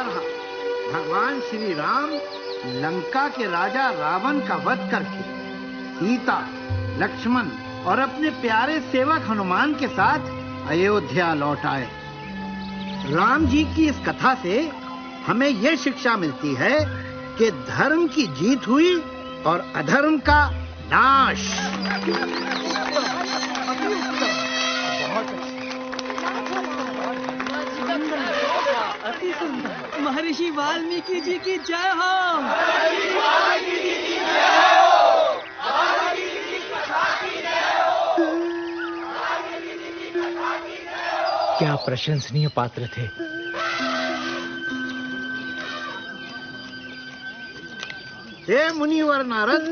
रहा। भगवान श्री राम लंका के राजा रावण का वध करके सीता, लक्ष्मण और अपने प्यारे सेवक हनुमान के साथ अयोध्या लौट आए। राम जी की इस कथा से हमें यह शिक्षा मिलती है कि धर्म की जीत हुई और अधर्म का नाश। अति सुंदर। महर्षि वाल्मीकि जी की जय हो। क्या प्रशंसनीय पात्र थे। हे मुनिवर नारद।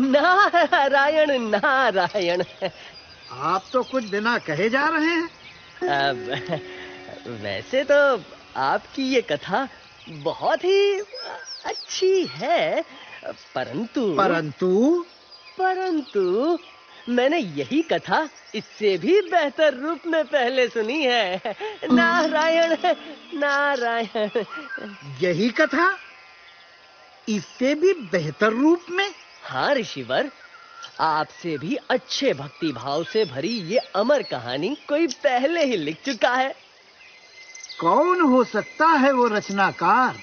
नारायण नारायण। आप तो कुछ बिना कहे जा रहे हैं। वैसे तो आपकी ये कथा बहुत ही अच्छी है, परंतु मैंने यही कथा इससे भी बेहतर रूप में पहले सुनी है। नारायण नारायण। यही कथा इससे भी बेहतर रूप में? हाँ ऋषिवर, आपसे भी अच्छे भक्ति भाव से भरी ये अमर कहानी कोई पहले ही लिख चुका है। कौन हो सकता है वो रचनाकार?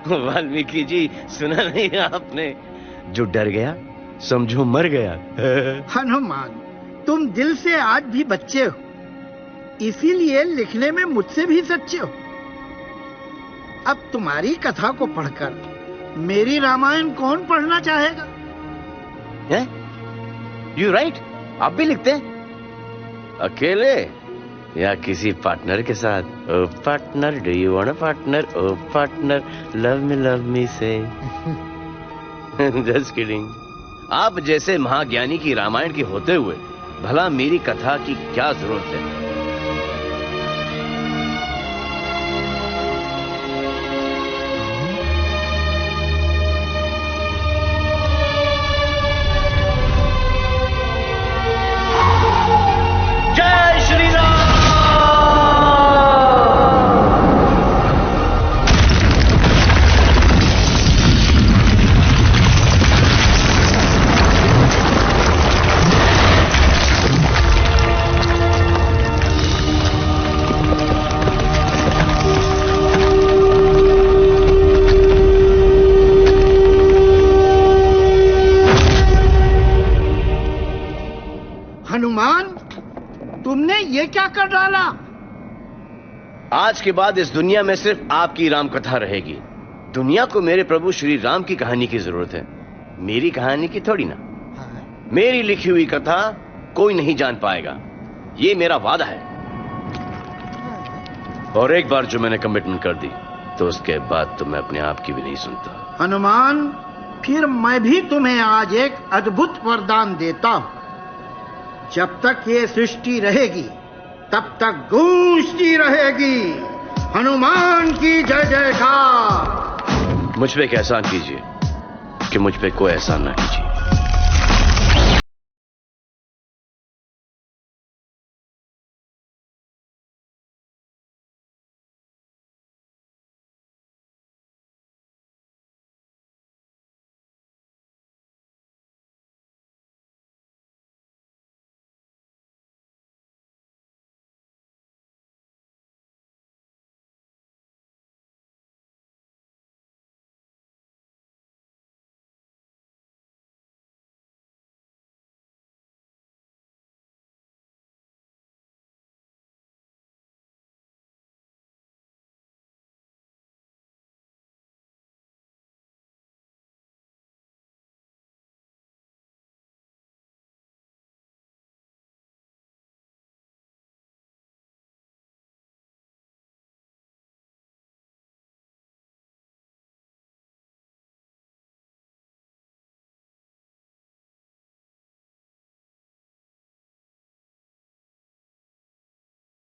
वाल्मीकि जी, सुना नहीं आपने? जो डर गया समझो मर गया। हनुमान, तुम दिल से आज भी बच्चे हो, इसीलिए लिखने में मुझसे भी सच्चे हो। अब तुम्हारी कथा को पढ़कर मेरी रामायण कौन पढ़ना चाहेगा? यू राइट, आप भी लिखते हैं? अकेले या किसी पार्टनर के साथ? Oh partner, do you want a partner? Oh partner, love me से। Just kidding. आप जैसे महाज्ञानी की रामायण की होते हुए भला मेरी कथा की क्या जरूरत है? हनुमान, तुमने ये क्या कर डाला? आज के बाद इस दुनिया में सिर्फ आपकी राम कथा रहेगी। दुनिया को मेरे प्रभु श्री राम की कहानी की जरूरत है, मेरी कहानी की थोड़ी ना। मेरी लिखी हुई कथा कोई नहीं जान पाएगा, ये मेरा वादा है। और एक बार जो मैंने कमिटमेंट कर दी तो उसके बाद तो मैं अपने आप की भी नहीं सुनता। हनुमान, फिर मैं भी तुम्हें आज एक अद्भुत वरदान देता हूं। जब तक ये सृष्टि रहेगी तब तक गूंजती रहेगी हनुमान की जय जयकार। मुझ पे एक एहसान कीजिए कि मुझ पे कोई एहसान ना कीजिए।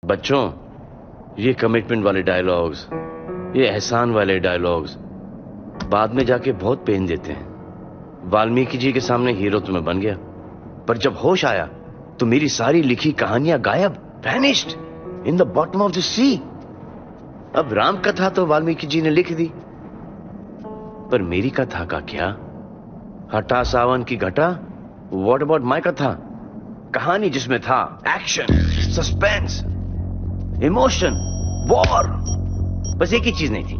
बच्चों, ये कमिटमेंट वाले डायलॉग्स, ये एहसान वाले डायलॉग्स बाद में जाके बहुत पेन देते हैं। वाल्मीकि जी के सामने हीरो तो मैं बन गया, पर जब होश आया तो मेरी सारी लिखी कहानियां गायब, vanished in the bottom of the sea. अब राम कथा तो वाल्मीकि जी ने लिख दी, पर मेरी कथा का क्या? हटा सावन की घटा। व्हाट अबाउट माय कथा? कहानी जिसमें था एक्शन, सस्पेंस, इमोशन, वॉर, बस एक ही चीज नहीं थी,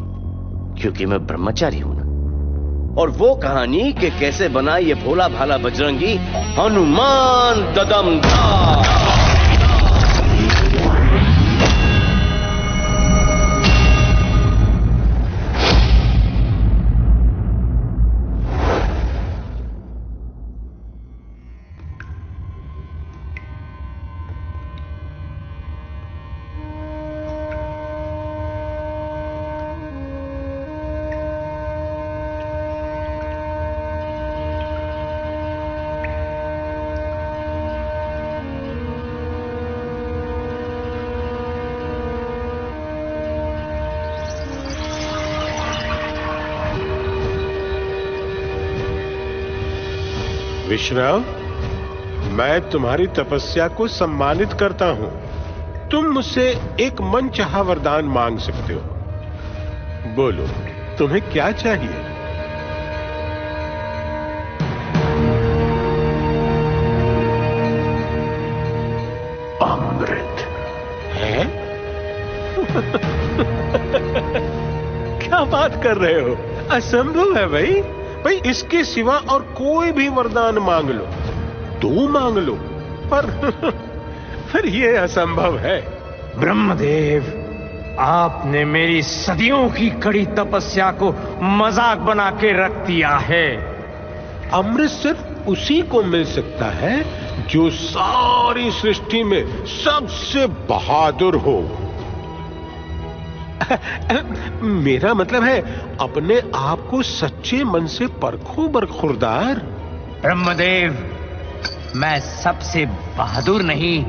क्योंकि मैं ब्रह्मचारी हूं ना। और वो कहानी कि कैसे बना ये भोला भाला बजरंगी हनुमान ददमदार। विश्राम, मैं तुम्हारी तपस्या को सम्मानित करता हूं। तुम मुझसे एक मनचाहा वरदान मांग सकते हो। बोलो, तुम्हें क्या चाहिए? अमृत है? क्या बात कर रहे हो? असंभव है भाई। इसके सिवा और कोई भी वरदान मांग लो, तू मांग लो, पर यह असंभव है। ब्रह्मदेव, आपने मेरी सदियों की कड़ी तपस्या को मजाक बना के रख दिया है। अमृत सिर्फ उसी को मिल सकता है जो सारी सृष्टि में सबसे बहादुर हो। मेरा मतलब है, अपने आप को सच्चे मन से परखो बरखुरदार। ब्रह्मदेव, मैं सबसे बहादुर नहीं,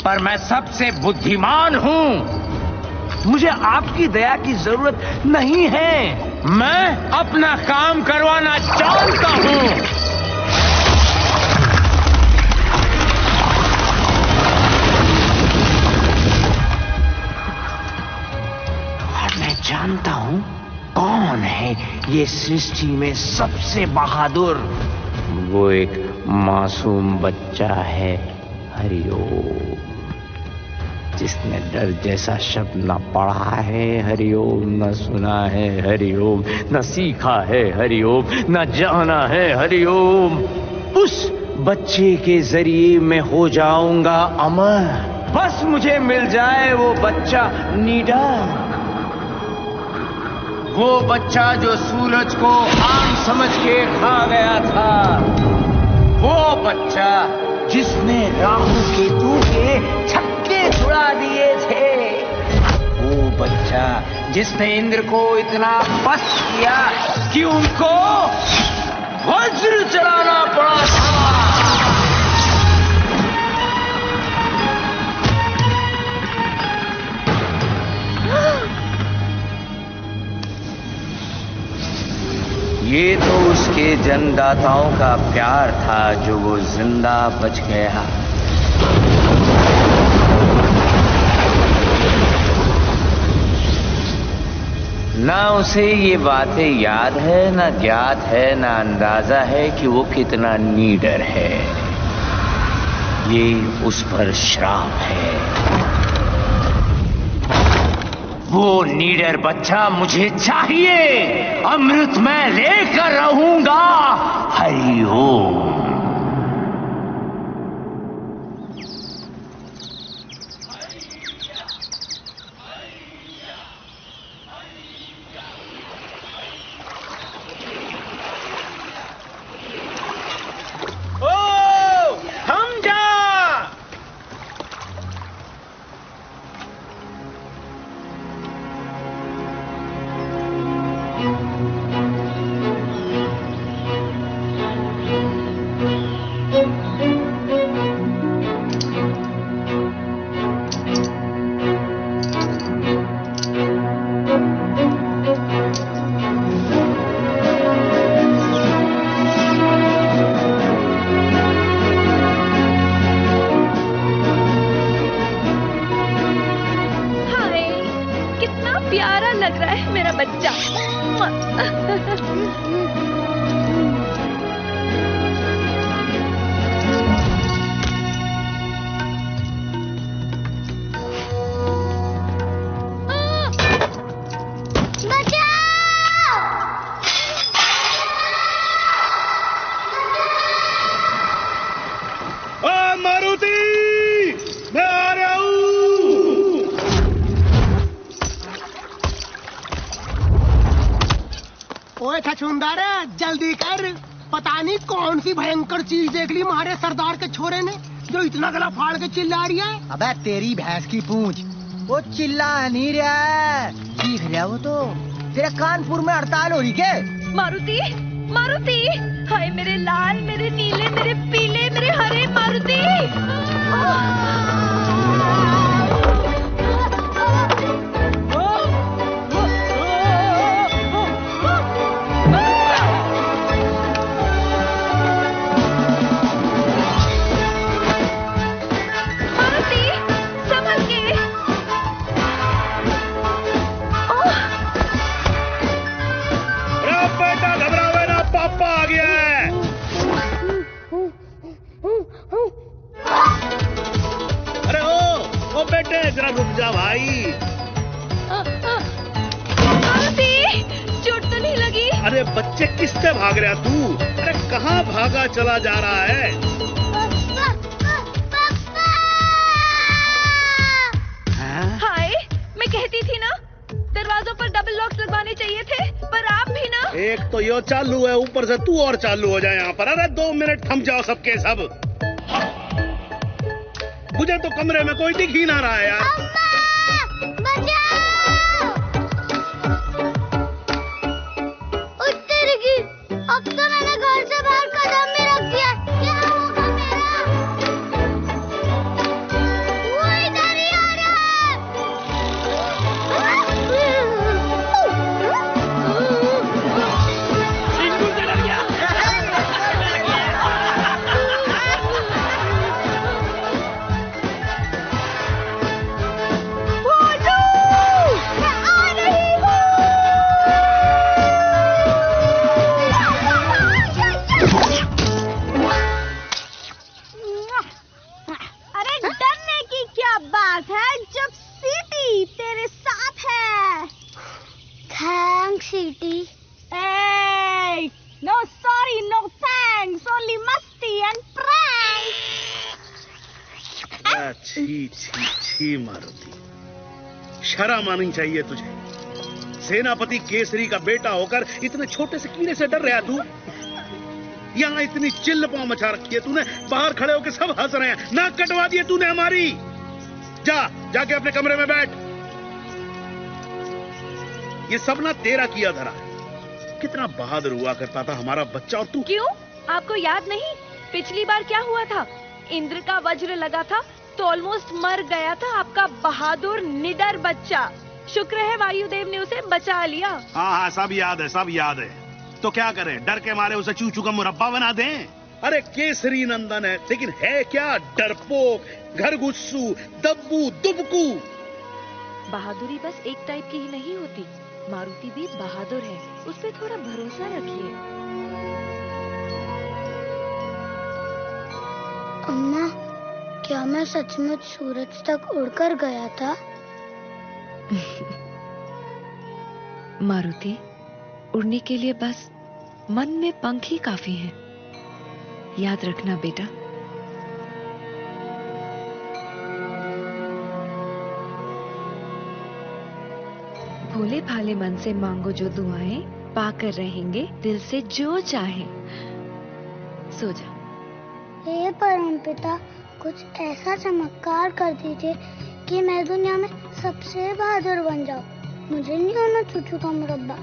पर मैं सबसे बुद्धिमान हूं। मुझे आपकी दया की जरूरत नहीं है। मैं अपना काम करवाना जानता हूं। जानता हूं कौन है ये सृष्टि में सबसे बहादुर। वो एक मासूम बच्चा है, हरिओम, जिसने डर जैसा शब्द न पढ़ा है हरिओम, न सुना है हरिओम, न सीखा है हरिओम, न जाना है हरिओम। उस बच्चे के जरिए मैं हो जाऊंगा अमर। बस मुझे मिल जाए वो बच्चा निडर, वो बच्चा जो सूरज को आम समझ के खा गया था, वो बच्चा जिसने राहु केतु के छक्के छुड़ा दिए थे, वो बच्चा जिसने इंद्र को इतना पस्त किया कि उनको वज्र चलाना पड़ा था। ये तो उसके जन्मदाताओं का प्यार था जो वो जिंदा बच गया। ना उसे ये बातें याद है, ना ज्ञात है, ना अंदाजा है कि वो कितना नीडर है। ये उस पर श्राप है। वो नीडर बच्चा मुझे चाहिए। अमृत मैं लेकर रहूंगा। हरि ओम। लग रहा है मेरा बच्चा। ओए छछूंदर, जल्दी कर। पता नहीं कौन सी भयंकर चीज देख ली हमारे सरदार के छोरे ने जो इतना गला फाड़ के चिल्ला रही है। अबे तेरी भैंस की पूंछ, वो चिल्ला नहीं रहा है, चीख रहा है वो तो। तेरे कानपुर में हड़ताल हो रही क्या? मारुति, मारुति, हाय मेरे लाल, मेरे नीले, मेरे पीले, मेरे हरे मारुति। जरा रुक जा भाई। चोट तो नहीं लगी? अरे बच्चे किससे भाग रहा तू? अरे कहाँ भागा चला जा रहा है? हाय, मैं कहती थी ना दरवाजों पर डबल लॉक लगवाने चाहिए थे, पर आप भी ना। एक तो यो चालू है, ऊपर से तू और चालू हो जाए यहाँ पर। अरे 2 मिनट थम जाओ सबके सब। मुझे तो कमरे में कोई दिख ही ना रहा है यार। अब तो मैंने घर से बाहर कदम भी रख दिया। क्या होगा मेरा? वो इधर ही आ रहा छी छी छी मारुति, शर्म आनी चाहिए तुझे। सेनापति केसरी का बेटा होकर इतने छोटे से कीड़े से डर रहा तू? यहाँ इतनी चिल्ल पांव मचा रखी है तूने, बाहर खड़े होकर सब हंस रहे हैं। नाक कटवा दिए तूने हमारी। जाके अपने कमरे में बैठ। ये सब ना तेरा किया धरा है। कितना बहादुर हुआ करता था हमारा बच्चा, और तू। क्यों, आपको याद नहीं पिछली बार क्या हुआ था? इंद्र का वज्र लगा था तो ऑलमोस्ट मर गया था आपका बहादुर निडर बच्चा। शुक्र है वायुदेव ने उसे बचा लिया। हाँ, सब याद है, सब याद है। तो क्या करें, डर के मारे उसे चूचू का मुरब्बा बना दें? अरे केसरी नंदन है, लेकिन है क्या? डरपोक, घरगुस्सू, दब्बू, दुबकू। बहादुरी बस एक टाइप की ही नहीं होती। मारुति भी बहादुर है, उस पे थोड़ा भरोसा रखिए। अम्मा, क्या मैं सचमुच सूरज तक उड़कर गया था? मारुति, उड़ने के लिए बस मन में पंख ही काफी हैं। याद रखना बेटा। भोले भाले मन से मांगो जो दुआएं, पाकर रहेंगे दिल से जो चाहे। सो जा। हे परमपिता, कुछ ऐसा चमत्कार कर दीजिए कि मैं दुनिया में सबसे बहादुर बन जाऊं। मुझे नहीं होना चूचू का मुरब्बा,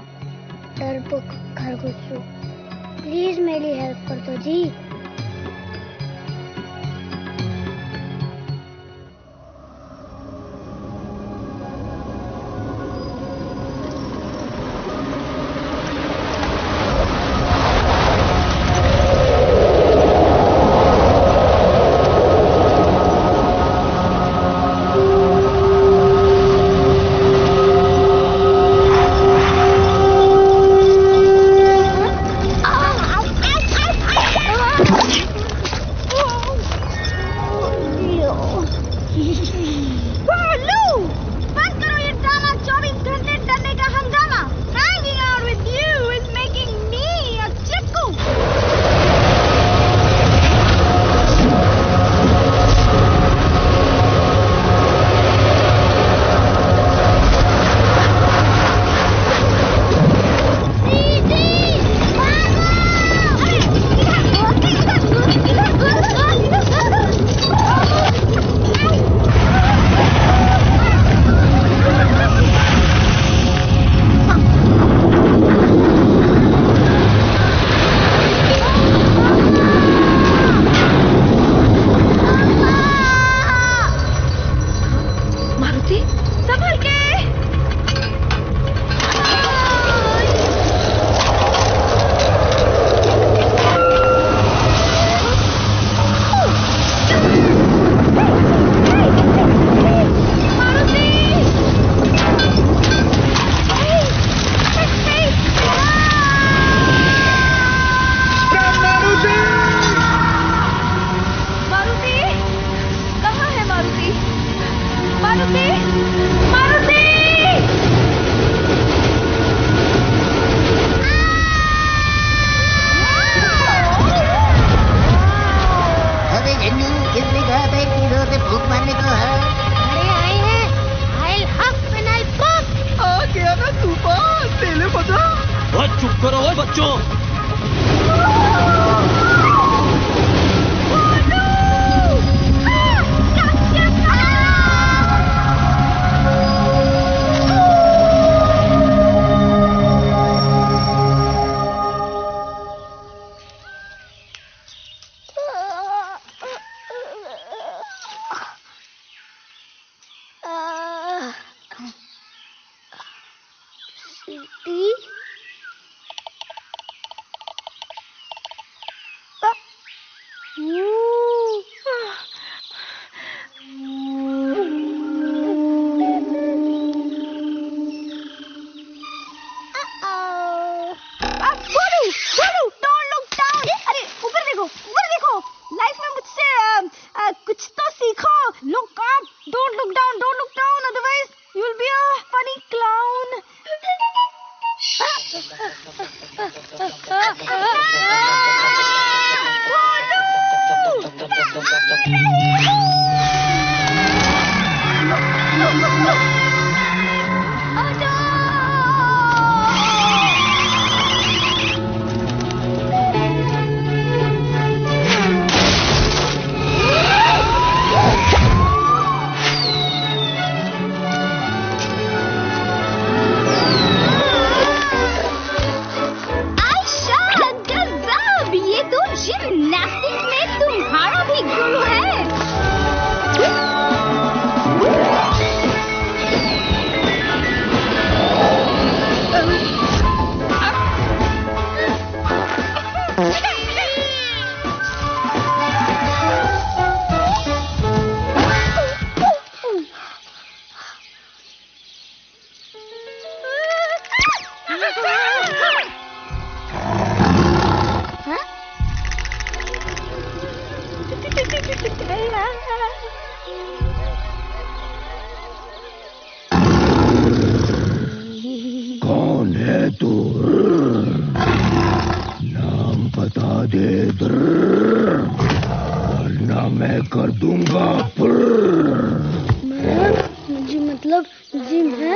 डरपोक, खरगोशू। प्लीज मेरी हेल्प कर दो जी। संभल के। कौन है तू? नाम बता दे वरना मैं कर दूंगा। मुझे मतलब जिम है।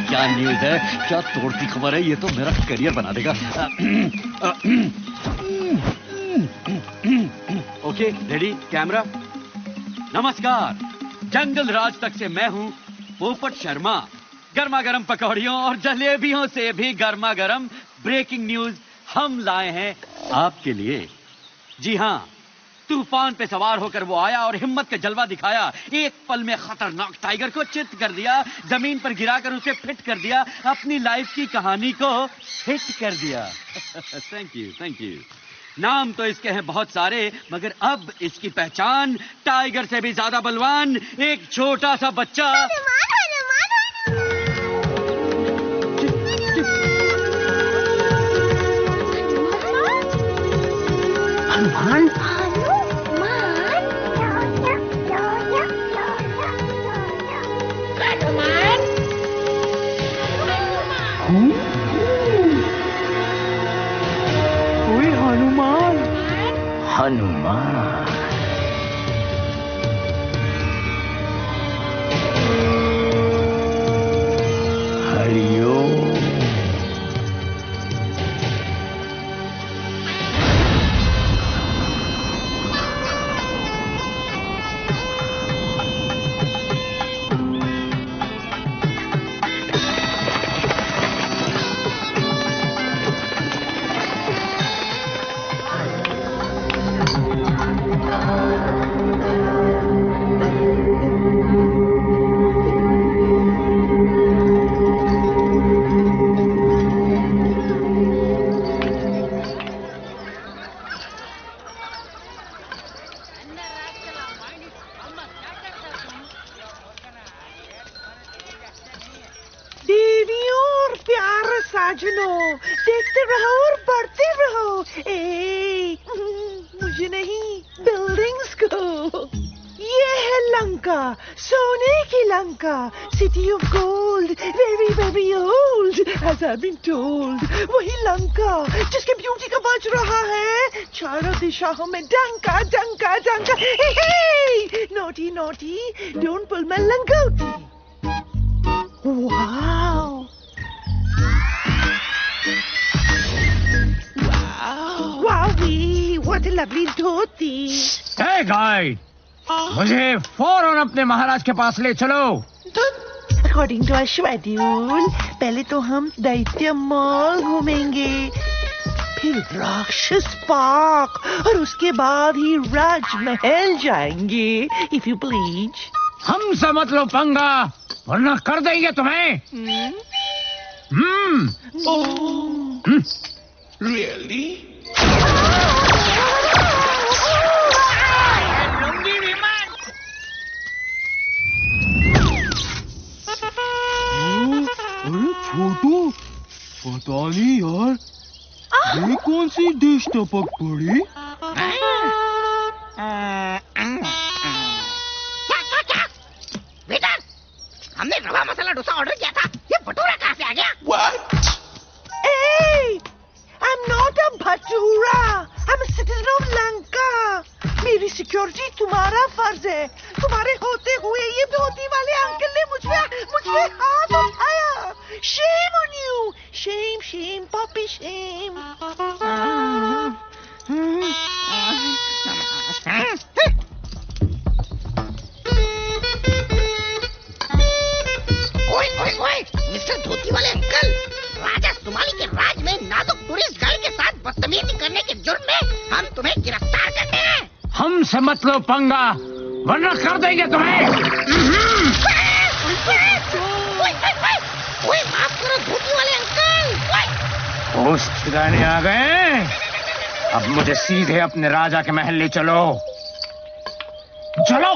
क्या न्यूज़ है? क्या तोड़ती खबर है? ये तो मेरा करियर बना देगा। Okay, ready, camera. नमस्कार, जंगल राज तक से मैं हूं पोपट शर्मा। गर्मा गर्म पकौड़ियों और जलेबियों से भी गर्मा गर्म ब्रेकिंग न्यूज हम लाए हैं आपके लिए। जी हां, तूफान पे सवार होकर वो आया और हिम्मत का जलवा दिखाया। एक पल में खतरनाक टाइगर को चित कर दिया, जमीन पर गिराकर उसे फिट कर दिया, अपनी लाइफ की कहानी को हिट कर दिया। Thank you, thank you. नाम तो इसके हैं बहुत सारे, मगर अब इसकी पहचान टाइगर से भी ज्यादा बलवान एक छोटा सा बच्चा। हनुमान? हनुमान। हरिओम। देखते रहो और बढ़ते रहो। मुझे नहीं, बिल्डिंग्स को। ये है लंका, सोने की Lanka, city of gold, very very old, as I been told. वही लंका जिसके ब्यूटी का बज रहा है चारों दिशाओं में डंका डंका डंका। Naughty naughty, don't pull my langoti. Wow Wowee, what a lovely dhoti. Hey guide, मुझे फौरन अपने महाराज के पास ले चलो। According to our schedule, पहले तो हम दैत्य मॉल घूमेंगे, फिर राक्षस पार्क और उसके बाद ही राजमहल जाएंगे, if you please। हमसे मत लो पंगा, वरना कर देंगे तुम्हें। Really? अरे छोटू, पता नहीं यार, ये कौन सी डिश टपक पड़ी? क्या? बेटा, हमने रवा मसाला डोसा ऑर्डर किया था, ये भटूरा कहाँ से आ गया? What? Hey, I'm not a bhatura, I'm a citizen of Lanka। मेरी सिक्योरिटी तुम्हारा फर्ज है। तुम्हारे होते हुए ये धोती वाले अंकल ने मुझ पे हाथ उठाया। Shame on you, shame, shame, puppy shame। ओए, मिस्टर धोती वाले अंकल, राजा सुमाली के राज में नाजुक टूरिस्ट गर्ल के साथ बदतमीजी करने के जुर्म में हम तुम्हें गिरफ्तार करते हैं। हमसे मत लो पंगा, वरना कर देंगे तुम्हें। ओए, माफ करो धोती वाले अंकल। होश ठिकाने आ गए? अब मुझे सीधे अपने राजा के महल ले चलो। चलो।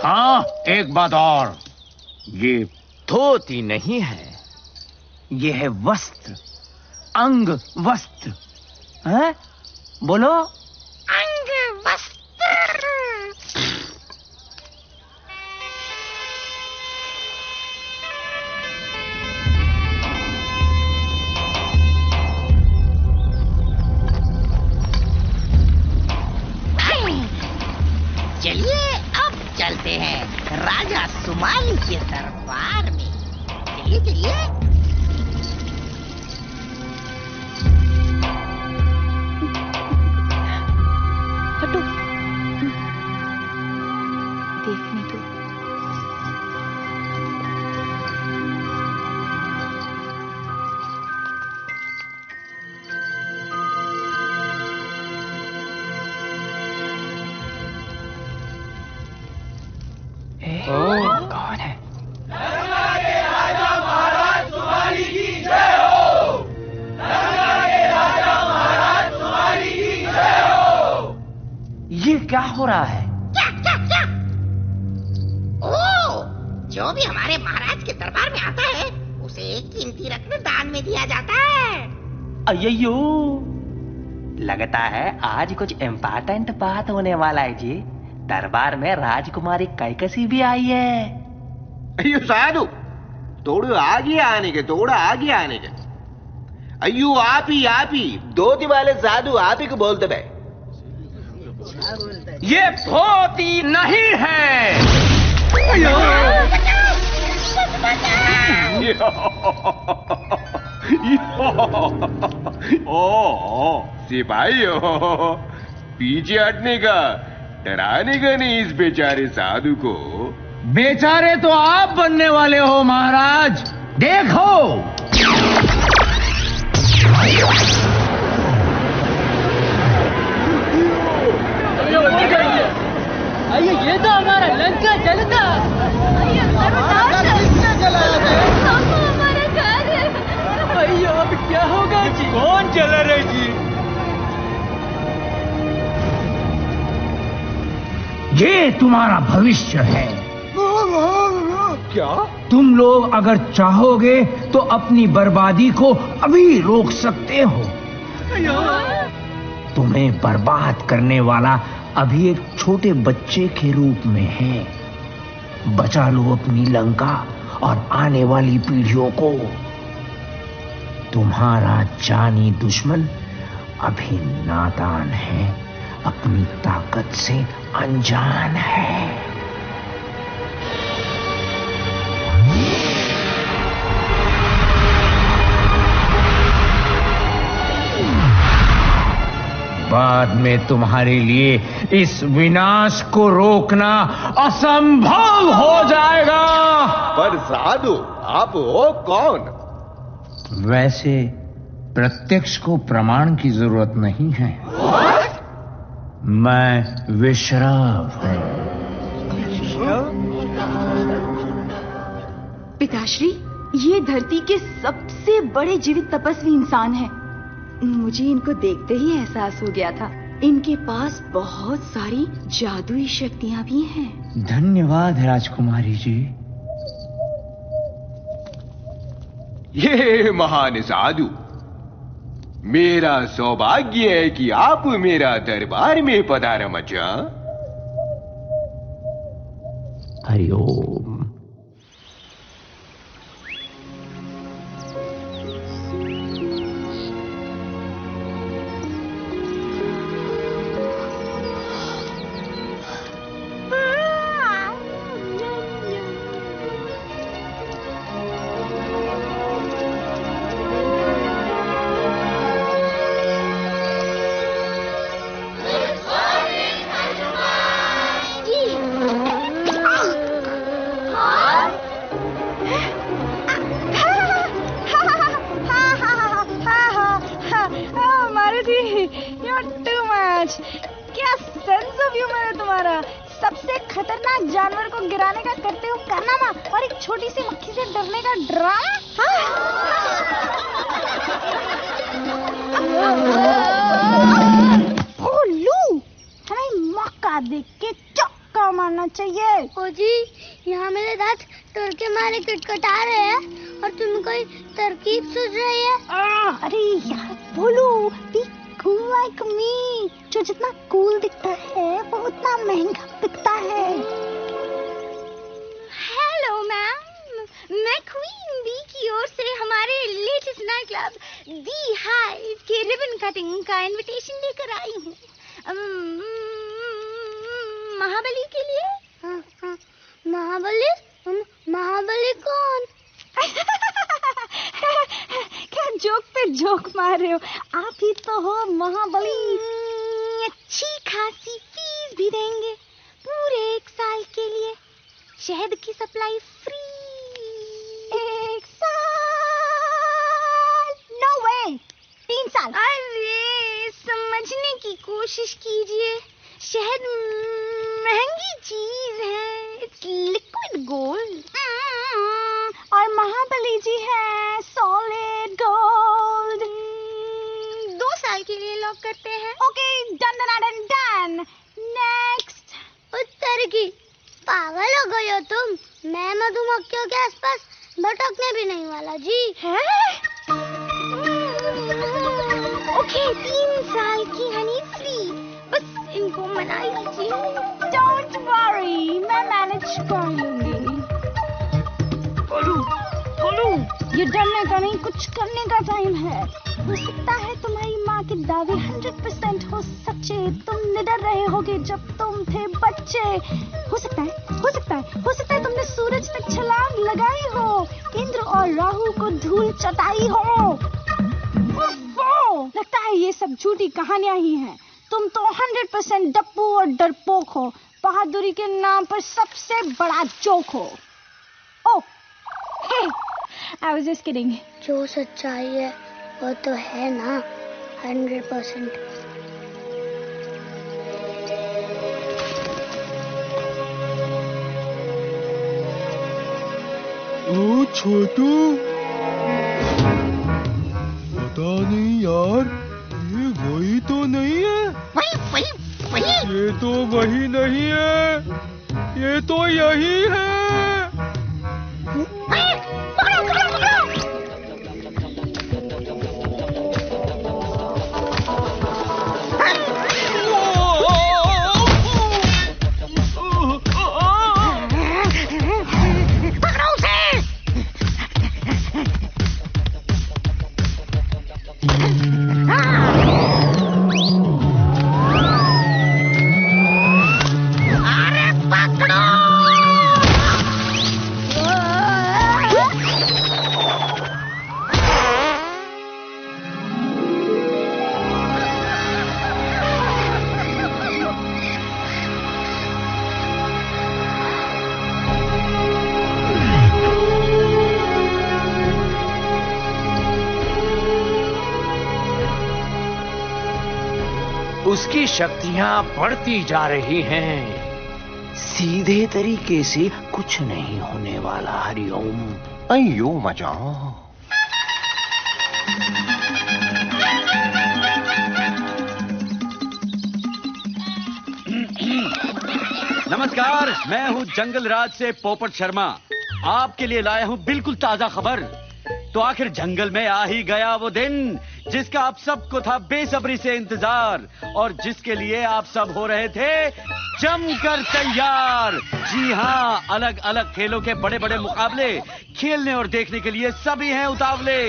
हाँ, एक बात और, ये धोती नहीं है, ये है वस्त्र, अंग वस्त्र। हैं? बोलो। अंग वस्त्र। चलिए अब चलते हैं राजा सुमाली के दरबार में। चलिए। हटो, देखने दो। कौन है? ये क्या हो रहा है? क्या? ओह, जो भी हमारे महाराज के दरबार में आता है उसे एक कीमती रत्न दान में दिया जाता है। अय्यो, लगता है आज कुछ इम्पोर्टेंट बात होने वाला है जी। दरबार में राजकुमारी कैकसी भी आई है। अयो साधु, थोड़ा आगे आने के। अयो आप ही दो वाले साधु आप ही को बोलते भाई। ये धोती नहीं है। ओ सिपाही हो, पीछे हटने का, डराने का नहीं इस बेचारे साधु को। बेचारे तो आप बनने वाले हो महाराज, देखो। आइए, ये तो हमारा लंका जलता। हमारा घर है। भैया अब क्या होगा जी? कौन चला रहे जी? ये तुम्हारा भविष्य है। क्या? तुम लोग अगर चाहोगे तो अपनी बर्बादी को अभी रोक सकते हो। तुम्हें बर्बाद करने वाला अभी एक छोटे बच्चे के रूप में है। बचा लो अपनी लंका और आने वाली पीढ़ियों को। तुम्हारा जानी दुश्मन अभी नादान है, अपनी ताकत से अनजान है। बाद में तुम्हारे लिए इस विनाश को रोकना असंभव हो जाएगा। पर साधु आप हो कौन? वैसे प्रत्यक्ष को प्रमाण की जरूरत नहीं है। मैं विश्राव हूं। पिताश्री, ये धरती के सबसे बड़े जीवित तपस्वी इंसान हैं। मुझे इनको देखते ही एहसास हो गया था, इनके पास बहुत सारी जादुई शक्तियां भी हैं। धन्यवाद राजकुमारी जी। ये महान साधु, मेरा सौभाग्य है कि आप मेरा दरबार में पधारा मचा। हरिओम। क्या सेंस ऑफ ह्यूमर है तुम्हारा। सबसे खतरनाक जानवर को गिराने का करते हो कारनामा और एक छोटी सी मक्खी से डरने का ड्रामा। हमें मौका देख के चौका मारना चाहिए। ओ जी, यहाँ मेरे दांत डर के मारे कटकटा रहे हैं और तुम्हें कोई तरकीब सूझ रही है? अरे यार बोलो, cool like me। जो जितना कूल दिखता है वो उतना महंगा बिकता है। हेलो मैम, मैं क्वीन बी की ओर से हमारे लेटेस्ट नाइट क्लब दी हाइव के रिबन कटिंग का इनविटेशन लेकर आई हूँ। महाबली के लिए। महाबली? महाबली कौन? क्या जोक पे जोक मार रहे हो? आप ही तो हो महाबली। अच्छी खासी फीस भी देंगे, पूरे 1 साल के लिए। शहद की सप्लाई फ्री। 1 साल? नो वे, 3 साल। अरे समझने की कोशिश कीजिए, शहद महंगी चीज है, इट्स लिक्विड गोल्ड। और महाबली जी है सॉलिड गोल्ड। 2 साल के लिए लॉक करते हैं। Okay, done. नेक्स्ट। उत्तर की। पागल हो गई हो तुम? मैं मधुमक्खियों के आसपास भटकने भी नहीं वाला जी। ओके, 3 साल की हनी फ्री, बस इनको मना लीजिए। डोंट वरी, मैं मैनेज कर लूंगी। बोलू, ये डरने का नहीं, कुछ करने का टाइम है। हो सकता है तुम्हारी माँ के दावे 100% हो सच्चे। तुम निडर रहे होगे जब तुम थे बच्चे। हो सकता है तुमने सूरज तक छलांग लगाई हो, इंद्र और राहु को धूल चटाई हो। लगता है ये सब झूठी कहानियां ही हैं। तुम तो 100% डप्पू और डरपोक हो, बहादुरी के नाम पर सबसे बड़ा जोक हो। ओह, हे, I was just kidding. जो सच्चाई है वो तो है ना 100%। ओ छोटू, पता नहीं यार, ये वही तो नहीं है। वही। ये तो वही नहीं है, ये तो यही है। उसकी शक्तियां बढ़ती जा रही हैं। सीधे तरीके से कुछ नहीं होने वाला। हरिओम। अयो मजा। नमस्कार, मैं हूँ जंगल राज से पोपट शर्मा। आपके लिए लाया हूँ बिल्कुल ताजा खबर। तो आखिर जंगल में आ ही गया वो दिन जिसका आप सबको था बेसब्री से इंतजार और जिसके लिए आप सब हो रहे थे जमकर तैयार। जी हाँ, अलग अलग खेलों के बड़े बड़े मुकाबले खेलने और देखने के लिए सभी हैं उतावले।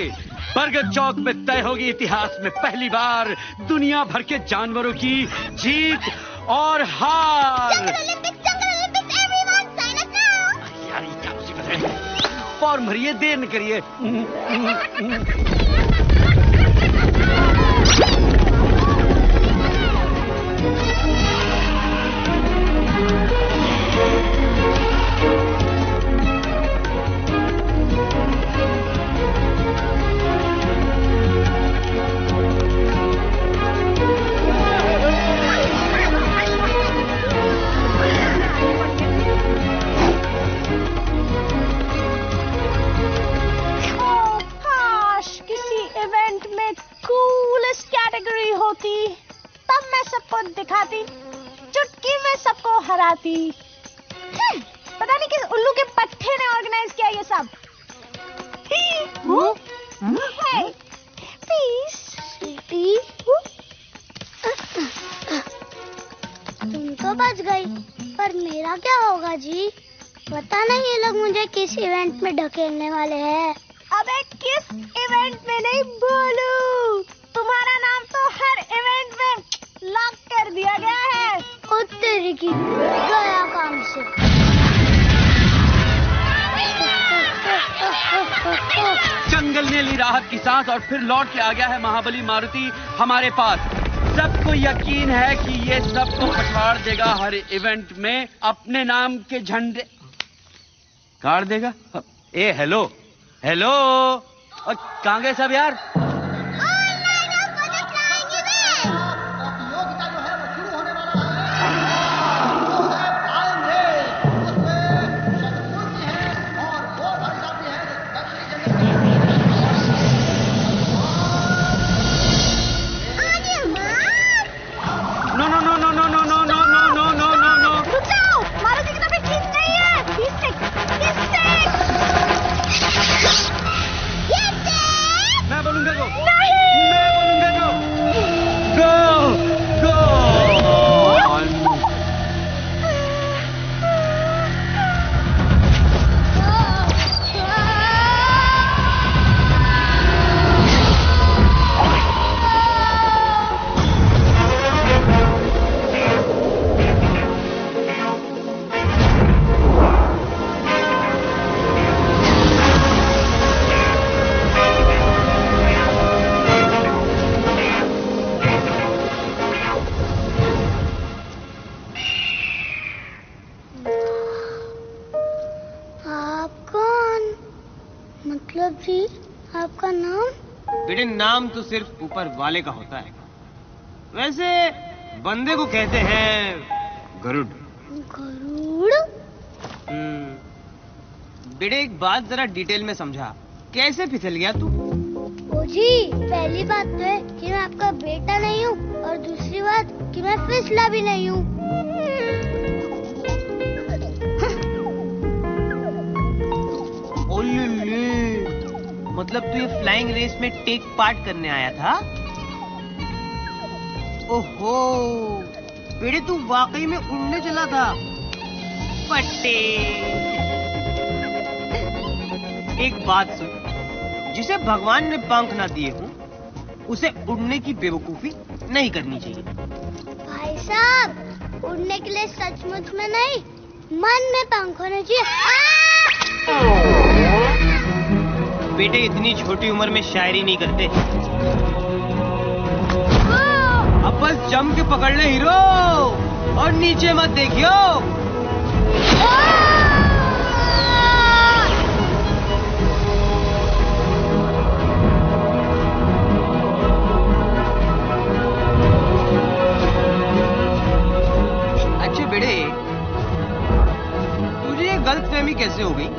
बरगद चौक में तय होगी इतिहास में पहली बार दुनिया भर के जानवरों की जीत और हार। फॉर्म भरिए, देर न करिए। तब मैं सबको दिखाती, चुटकी में सबको हराती। पता नहीं किस उल्लू के पट्टे ने ऑर्गेनाइज किया ये सब। तुम तो बच गई, पर मेरा क्या होगा जी? पता नहीं ये लोग मुझे किस इवेंट में ढकेलने वाले हैं। अबे किस इवेंट में नहीं बोलू, तुम्हारा नाम तो हर इवेंट में लॉक कर दिया गया है। ओ तेरी की गया काम से। जंगल ने ली राहत की सांस और फिर लौट के आ गया है महाबली मारुति हमारे पास। सबको यकीन है कि ये सबको पछाड़ देगा, हर इवेंट में अपने नाम के झंडे गाड़ देगा। ए हेलो हेलो, कहाँ गए सब यार? बेटे नाम तो सिर्फ ऊपर वाले का होता है, वैसे बंदे को कहते हैं गरुड़। गरुड़? बेटे एक बात जरा डिटेल में समझा, कैसे फिसल गया तू? ओ जी, पहली बात तो है कि मैं आपका बेटा नहीं हूँ और दूसरी बात कि मैं फिसला भी नहीं हूँ। मतलब तू ये फ्लाइंग रेस में टेक पार्ट करने आया था? ओहो, बेटे तू वाकई में उड़ने चला था। फट्टे। एक बात सुन, जिसे भगवान ने पंख ना दिए हो उसे उड़ने की बेवकूफी नहीं करनी चाहिए। भाई साहब, उड़ने के लिए सचमुच में नहीं, मन में पंख होने चाहिए। बेटे इतनी छोटी उम्र में शायरी नहीं करते। अब बस जम के पकड़ ले हीरो, और नीचे मत देखियो। अच्छे बेटे, तुझे ये गलतफहमी कैसे हो गई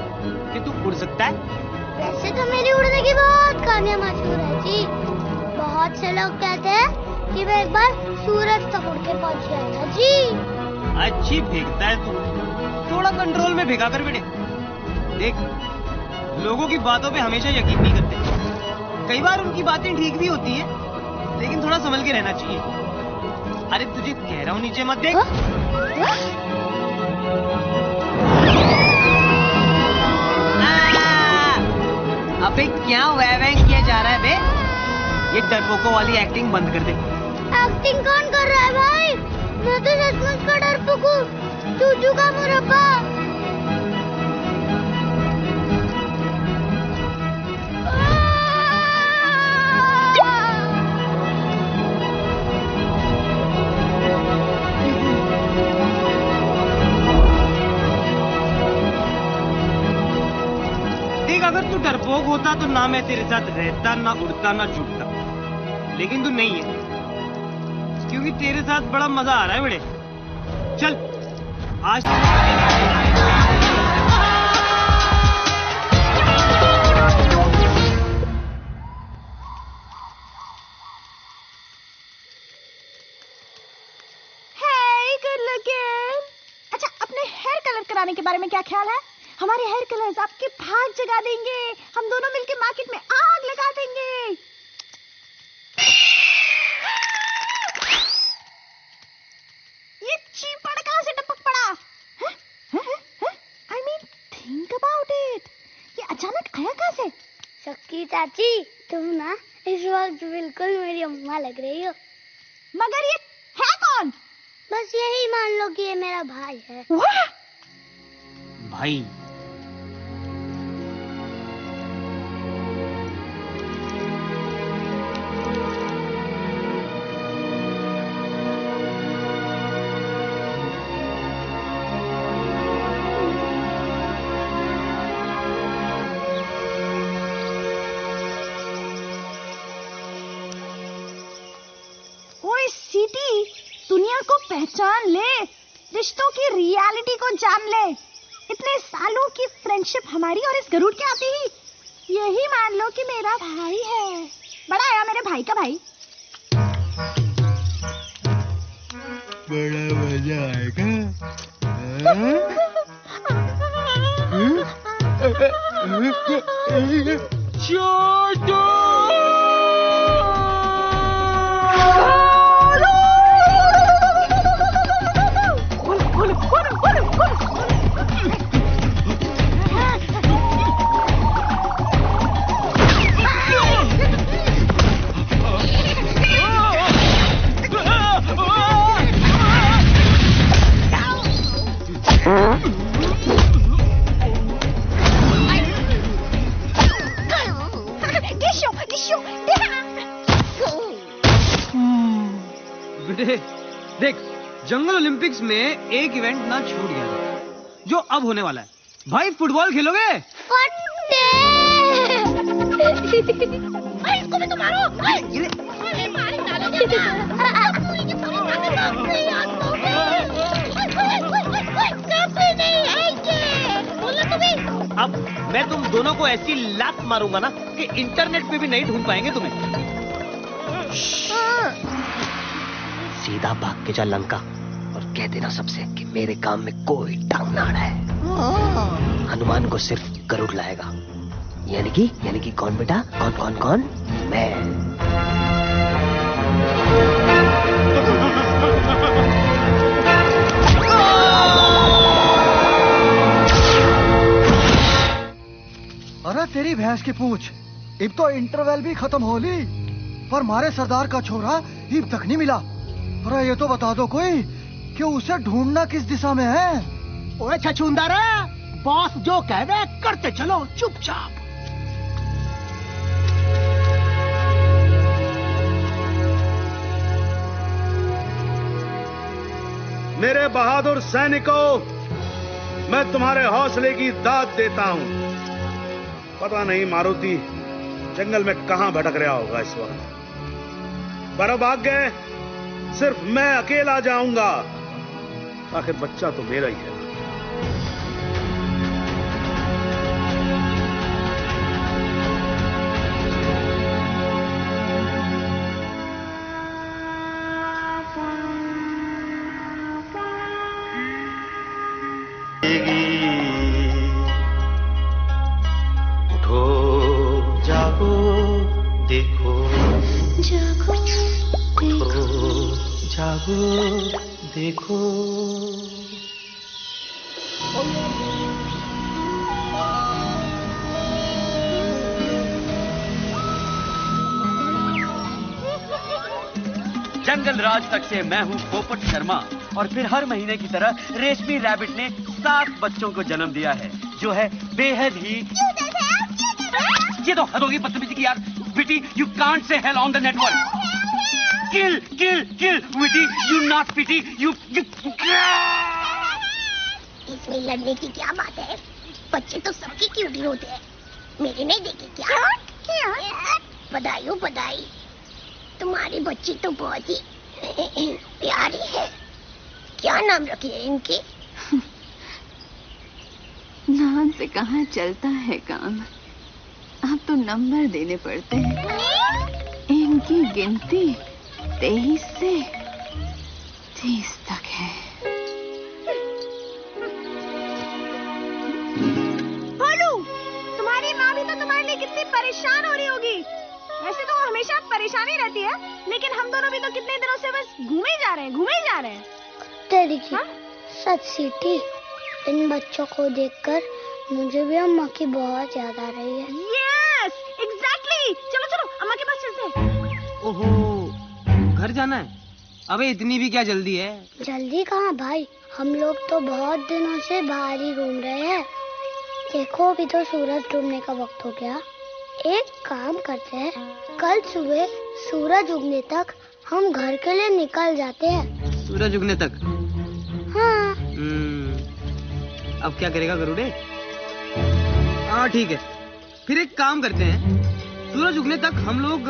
कि तू उड़ सकता है? वैसे तो मेरी उड़ने की बहुत कहानियां मशहूर है जी। बहुत से लोग कहते हैं कि मैं एक बार सूरज तक उड़ के पहुंच गया था जी। अच्छी फेंकता है तू, थोड़ा कंट्रोल में फेंका कर बेटे। देख, लोगों की बातों पे हमेशा यकीन नहीं करते। कई बार उनकी बातें ठीक भी होती है, लेकिन थोड़ा संभल के रहना चाहिए। अरे तुझे कह रहा हूँ नीचे मत देख। अबे क्या वैवैंग किया जा रहा है बे? ये डरपोकों वाली एक्टिंग बंद कर दे। एक्टिंग कौन कर रहा है भाई? मैं तो सचमुच का डरपोक हूँ, चूचू का मुरब्बा। अगर तू डरपोक होता तो ना मैं तेरे साथ रहता, ना उड़ता, ना छूटता। लेकिन तू नहीं है, क्योंकि तेरे साथ बड़ा मजा आ रहा है बेटे। चल आज Hey, good looking. अच्छा, अपने हेयर कलर कराने के बारे में क्या ख्याल है? हमारे हेयर कलर्स आपके भाग जगा देंगे। हम दोनों मिलकर मार्केट में आग लगा देंगे। ये चीपड़ कहाँ से टपक पड़ा? I mean, think about it. ये अचानक आया कहाँ से? शक्की चाची, तुम ना इस वक्त बिल्कुल मेरी अम्मा लग रही हो। मगर ये है कौन? बस यही मान लो कि ये मेरा भाई है। भाई? दुनिया को पहचान ले, रिश्तों की रियलिटी को जान ले। इतने सालों की फ्रेंडशिप हमारी और इस गरुड़ के आते ही यही मान लो कि मेरा भाई है। बड़ा आया मेरे भाई का भाई। बड़ा मजा आएगा। छोटू देख, जंगल ओलंपिक्स में एक इवेंट ना छूट गया था, जो अब होने वाला है। भाई फुटबॉल खेलोगे? इसको भी तो मारो। मारी डालोगे क्या? पूरी की पूरी ताकत आपकी आंखों में। कैसे नहीं है ये? बोलो तो भी। अब मैं तुम दोनों को ऐसी लात मारूंगा ना कि इंटरनेट पे भी नहीं ढूंढ पाएंगे तुम्हें। सीधा भाग के जा लंका और कह देना सबसे कि मेरे काम में कोई टांग ना अड़ाए। हनुमान को सिर्फ गरुड़ लाएगा। यानी कि कौन बेटा? कौन? मैं। अरे तेरी भैंस की पूंछ, अब तो इंटरवल भी खत्म हो ली, पर मारे सरदार का छोरा अब तक नहीं मिला। अरे ये तो बता दो कोई कि उसे ढूंढना किस दिशा में है। ओए छछूंदर, बॉस जो कह दे करते चलो चुपचाप। मेरे बहादुर सैनिकों, मैं तुम्हारे हौसले की दाद देता हूं। पता नहीं मारुति जंगल में कहां भटक रहा होगा इस वक्त, पर अब आगे सिर्फ मैं अकेला जाऊंगा। आखिर बच्चा तो मेरा ही है। उठो जागो देखो, जागो उठो जागो देखो। जंगल राज तक से मैं हूँ पोपट शर्मा, और फिर हर महीने की तरह रेशमी रैबिट ने 7 बच्चों को जन्म दिया है, जो है बेहद ही। ये तो हद होगी बदतमीजी की यार। Witty, you can't say hell on the network. Kill kill kill witty, you not pity, you. इसमें लड़ने की क्या बात है? बच्चे तो सबके क्यूट ही होते हैं, मेरे नहीं देखे क्या? बधाई हो बधाई, तुम्हारी बच्ची तो बहुत ही प्यारी है। क्या नाम रखी है इनके? नाम से कहाँ चलता है काम, अब तो नंबर देने पड़ते हैं। इनकी गिनती 23 से 30 तक है। बोलू, तुम्हारी माँ भी तो तुम्हारे लिए कितनी परेशान हो रही होगी। वैसे तो वो हमेशा परेशान ही रहती है, लेकिन हम दोनों भी तो कितने दिनों से बस घूमे जा रहे हैं। तेरी की सच सीटी, इन बच्चों को देखकर मुझे भी अम्मा की बहुत याद आ रही है। Yes, exactly. चलो चलो अम्मा के पास चलते हैं। ओहो, घर जाना है? अबे इतनी भी क्या जल्दी है? जल्दी कहाँ भाई, हम लोग तो बहुत दिनों से बाहर ही घूम रहे हैं। देखो अभी तो सूरज डूबने का वक्त हो गया। एक काम करते हैं, कल सुबह सूरज उगने तक हम घर के लिए निकल जाते हैं। सूरज उगने तक? हाँ। अब क्या करेगा गरुड़े? हाँ ठीक है, फिर एक काम करते हैं, सूरज उगने तक हम लोग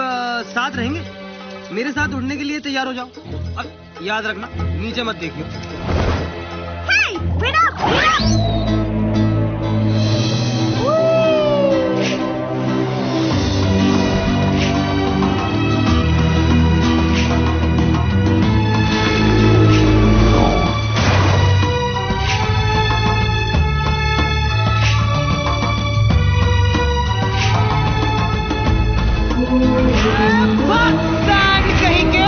साथ रहेंगे। मेरे साथ उड़ने के लिए तैयार हो जाओ। अब याद रखना, नीचे मत देखियो। Hey, wait up, wait up! कहीं के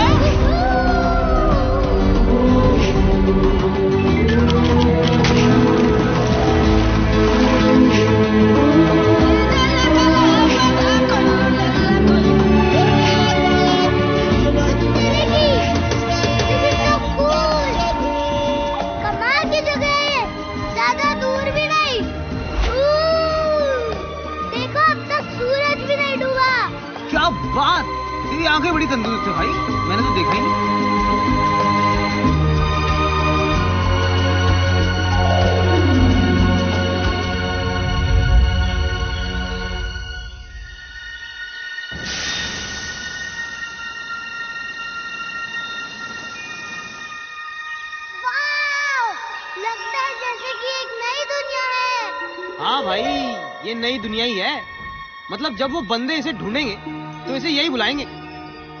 लगता है जैसे कि एक नई दुनिया है। हाँ भाई, ये नई दुनिया ही है। मतलब जब वो बंदे इसे ढूंढेंगे तो इसे यही बुलाएंगे,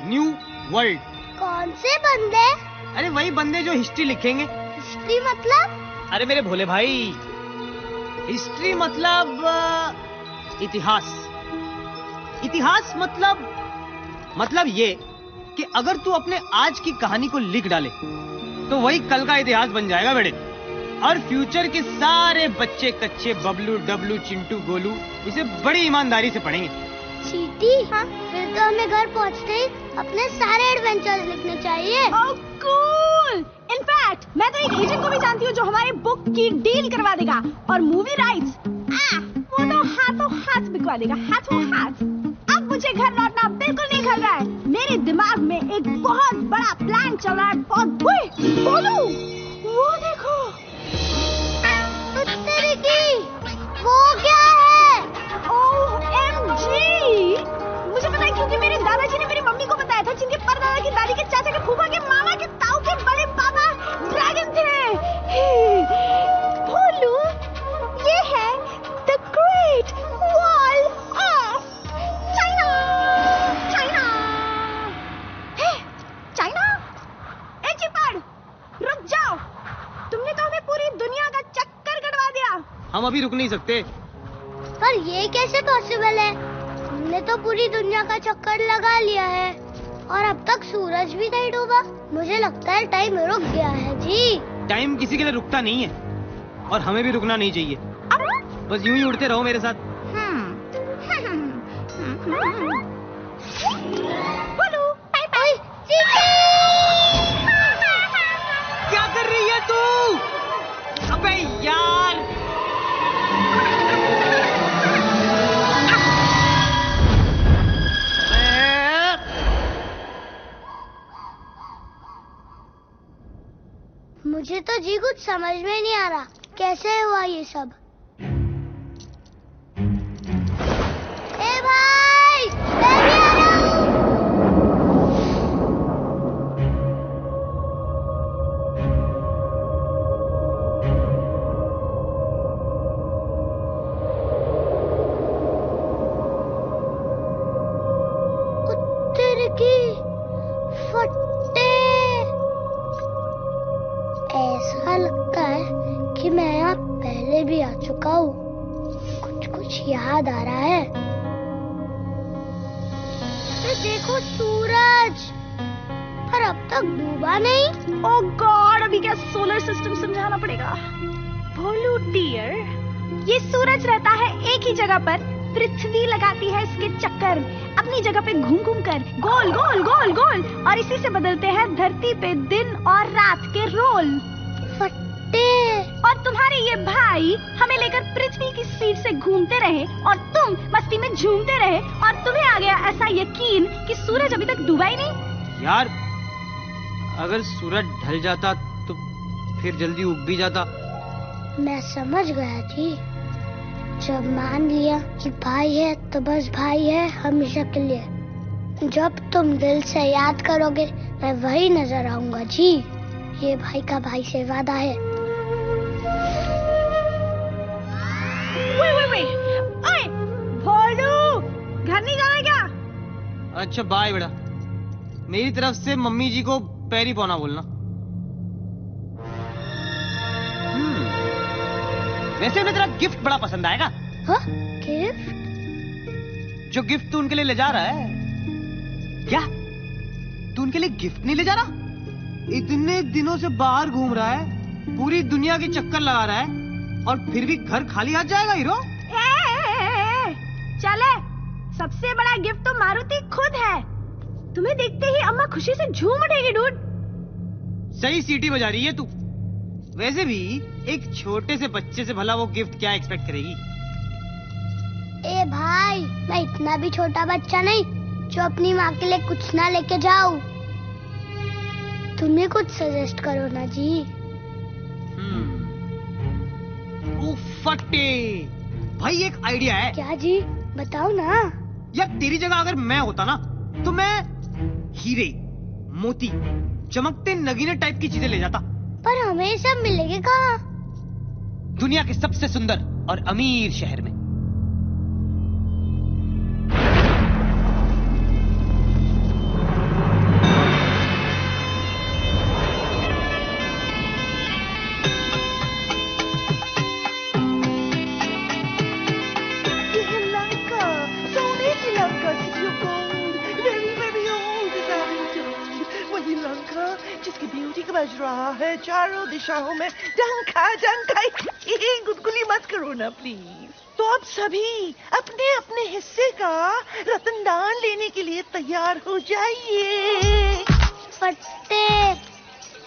न्यू वर्ल्ड। कौन से बंदे? अरे वही बंदे जो हिस्ट्री लिखेंगे। हिस्ट्री मतलब? अरे मेरे भोले भाई, हिस्ट्री मतलब इतिहास। इतिहास मतलब ये कि अगर तू अपने आज की कहानी को लिख डाले तो वही कल का इतिहास बन जाएगा बेटे। और फ्यूचर के सारे बच्चे कच्चे बबलू डबलू चिंटू गोलू इसे बड़ी ईमानदारी से पढ़ेंगे। चीटी, हाँ? फिर तो हमें घर पहुंचते ही अपने सारे एडवेंचर्स लिखने चाहिए। कूल! इनफैक्ट मैं तो एक एजेंट को भी जानती हूँ जो हमारी बुक की डील करवा देगा। और मूवी राइट्स वो तो हाथों हाथ बिकवा देगा, हाथों हाथ। अब मुझे घर लौटना बिल्कुल नहीं खल रहा है। मेरे दिमाग में एक बहुत बड़ा प्लान चल रहा है। बोलू, वो देखो। वो क्या है? OMG! मुझे पता है क्योंकि मेरे दादाजी ने मेरी मम्मी को बताया था, जिनके परदादा की दादी के चाचा के फूफा के मामा के ताऊ के बड़े पापा ड्रैगन थे। भोलू, ये है the great wall of China. China? ए चिपड़, रुक जाओ। तुमने तो हमें पूरी दुनिया का चक्कर कटवा दिया। हम अभी रुक नहीं सकते। पर ये कैसे पॉसिबल है? हमने तो पूरी दुनिया का चक्कर लगा लिया है और अब तक सूरज भी नहीं डूबा। मुझे लगता है टाइम रुक गया है जी। टाइम किसी के लिए रुकता नहीं है और हमें भी रुकना नहीं चाहिए। बस यूं ही उड़ते रहो मेरे साथ। बोलू, क्या कर रही है तू? अबे यार! मुझे तो जी कुछ समझ में नहीं आ रहा, कैसे हुआ ये सब। ए भाई, मैं भी आ रहा हूँ। उत्तर की फट्टे। ऐसा लगता है कि मैं यहाँ पहले भी आ चुका हूँ। कुछ याद आ रहा है। तो देखो सूरज, पर अब तक डूबा नहीं। ओह गॉड, अभी क्या सोलर सिस्टम समझाना पड़ेगा। भोलू डियर, ये सूरज रहता है एक ही जगह पर। पृथ्वी लगाती है इसके चक्कर अपनी जगह पे घूम घूम कर, गोल गोल गोल गोल, और इसी से बदलते हैं धरती पे दिन और रात के रोल। फट्टे। और तुम्हारे ये भाई हमें लेकर पृथ्वी की स्पीड से घूमते रहे और तुम मस्ती में झूमते रहे, और तुम्हें आ गया ऐसा यकीन कि सूरज अभी तक डूबा ही नहीं। यार, अगर सूरज ढल जाता तो फिर जल्दी उग भी जाता। मैं समझ गया जी। जब मान लिया कि भाई है तो बस भाई है हमेशा के लिए। जब तुम दिल से याद करोगे मैं वही नजर आऊंगा जी। ये भाई का भाई से वादा है। ओए, भोलू, घर नहीं जाना क्या? अच्छा बाय बेटा, मेरी तरफ से मम्मी जी को पैरी पौना बोलना। वैसे मैं तेरा गिफ्ट बड़ा पसंद आएगा। हाँ? गिफ्ट? जो गिफ्ट तू उनके लिए ले जा रहा है। क्या तू उनके लिए गिफ्ट नहीं ले जा रहा? इतने दिनों से बाहर घूम रहा है, पूरी दुनिया के चक्कर लगा रहा है, और फिर भी घर खाली हाथ जाएगा हीरो? चले, सबसे बड़ा गिफ्ट तो मारुति खुद है। तुम्हें देखते ही अम्मा खुशी से झूम उठेगी डूड। सही सीटी बजा रही है तू। वैसे भी एक छोटे से बच्चे से भला वो गिफ्ट क्या एक्सपेक्ट करेगी? ए भाई, मैं इतना भी छोटा बच्चा नहीं जो अपनी माँ के लिए कुछ ना लेके जाऊं। तुम्हें कुछ सजेस्ट करो ना जी। फट्टे भाई, एक आइडिया है। क्या जी? बताओ ना। यार तेरी जगह अगर मैं होता ना तो मैं हीरे, मोती, चमकते नगीने टाइप की चीजें ले जाता। पर हमें ये सब मिलेगा कहाँ? दुनिया के सबसे सुंदर और अमीर शहर में। जिसकी ब्यूटी का बज रहा है चारों दिशाओं में डंका डंका। गुदगुली मत करो ना प्लीज। तो अब सभी अपने अपने हिस्से का रतनदान लेने के लिए तैयार हो जाइए। फट्टे,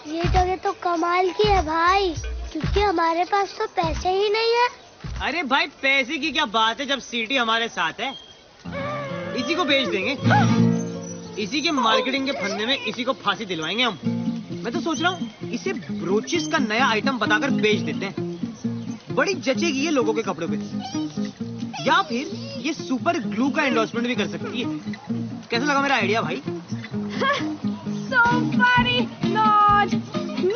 ये जगह तो कमाल की है भाई, क्योंकि हमारे पास तो पैसे ही नहीं है। अरे भाई पैसे की क्या बात है जब सीटी हमारे साथ है। इसी को बेच देंगे, इसी के मार्केटिंग के फंदे में इसी को फांसी दिलवाएंगे हम। मैं तो सोच रहा हूँ इसे ब्रोचेस का नया आइटम बताकर बेच देते हैं, बड़ी जचेगी ये लोगों के कपड़ों पे। या फिर ये सुपर ग्लू का एंडोर्समेंट भी कर सकती है। कैसा लगा मेरा आइडिया भाई? So funny, Lord.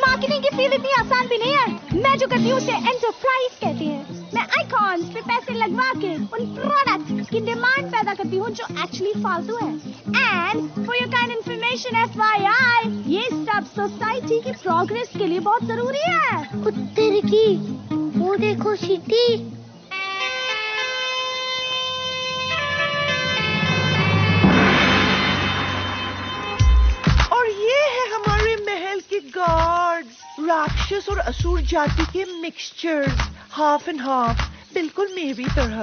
मार्केटिंग की फील्ड इतनी आसान भी नहीं है। मैं जो करती हूँ उसे एंटरप्राइज कहते हैं। मैं आइकॉन्स पे पैसे लगवा के उन प्रोडक्ट्स की डिमांड पैदा करती हूँ जो एक्चुअली फालतू है। And for your kind information FYI, ये सब सोसाइटी की प्रोग्रेस के लिए बहुत जरूरी है। उत्तर की वो देखो सिटी। और ये है हमारे महल के गार्ड्स, राक्षस और असुर जाति के मिक्सचर्स, हाफ एंड हाफ, बिल्कुल मेरी तरह।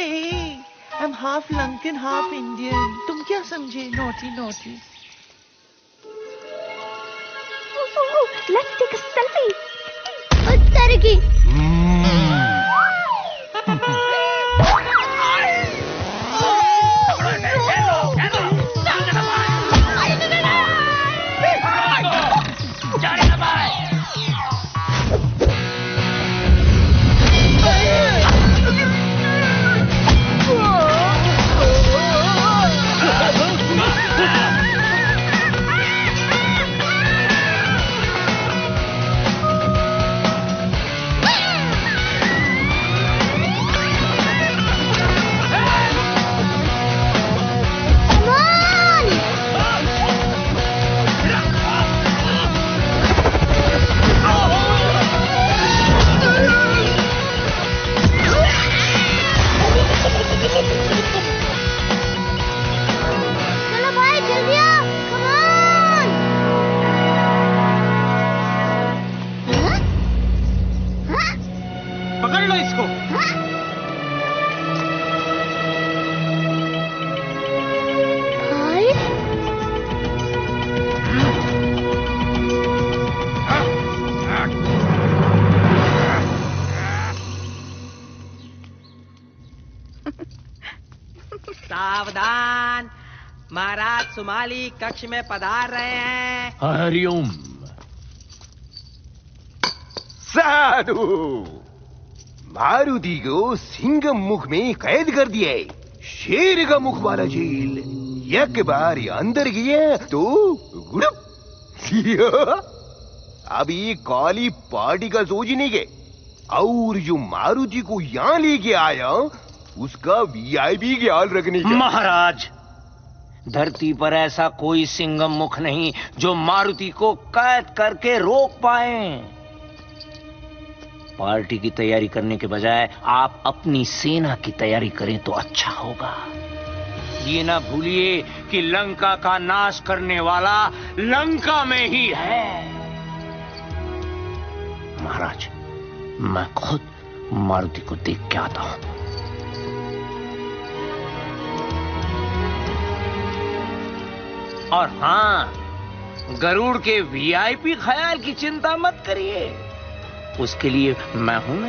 I am half Lankan half Indian. तुम क्या समझे? Naughty naughty. Let's take a selfie. उत्तर की सावधान, महाराज सुमाली कक्ष में पधार रहे हैं। हरिओम। साधु, मारुति को सिंह मुख में कैद कर दिया है। शेर का मुख वाला जेल एक बार अंदर गया तो गुड़प। अभी काली पार्टी का सोच नहीं गए, और जो मारुति को यहाँ लेके आया उसका VIP ख्याल रखने का। महाराज, धरती पर ऐसा कोई सिंगम मुख नहीं जो मारुति को कैद करके रोक पाए। पार्टी की तैयारी करने के बजाय आप अपनी सेना की तैयारी करें तो अच्छा होगा। ये ना भूलिए कि लंका का नाश करने वाला लंका में ही है। महाराज, मैं खुद मारुति को देख के आता हूं। और हाँ, गरुड़ के VIP ख्याल की चिंता मत करिए, उसके लिए मैं हूं ना।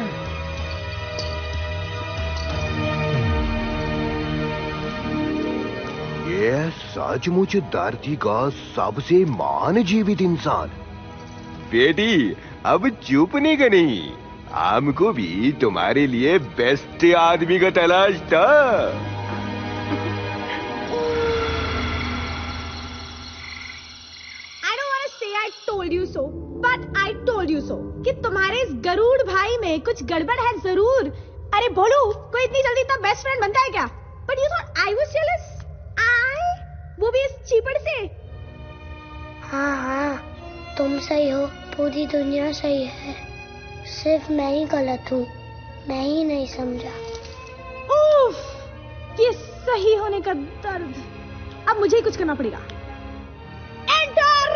ये सचमुच धरती का सबसे महान जीवित इंसान। बेटी, अब चुप नहीं करनी, हमको भी तुम्हारे लिए बेस्ट आदमी का तलाश था। I told you so, but I told you so कि तुम्हारे इस गरुड़ भाई में कुछ गड़बड़ है जरूर। अरे बोलू, कोई इतनी जल्दी इतना बेस्ट फ्रेंड बनता है क्या? But you thought I was jealous? वो भी इस चीपड़ से? हाँ, तुम सही हो, पूरी दुनिया सही है, सिर्फ मैं ही गलत हूँ, मैं ही नहीं समझा। उफ, ये सही होने का दर्द। अब मुझे ही कुछ करना पड़ेगा। Enter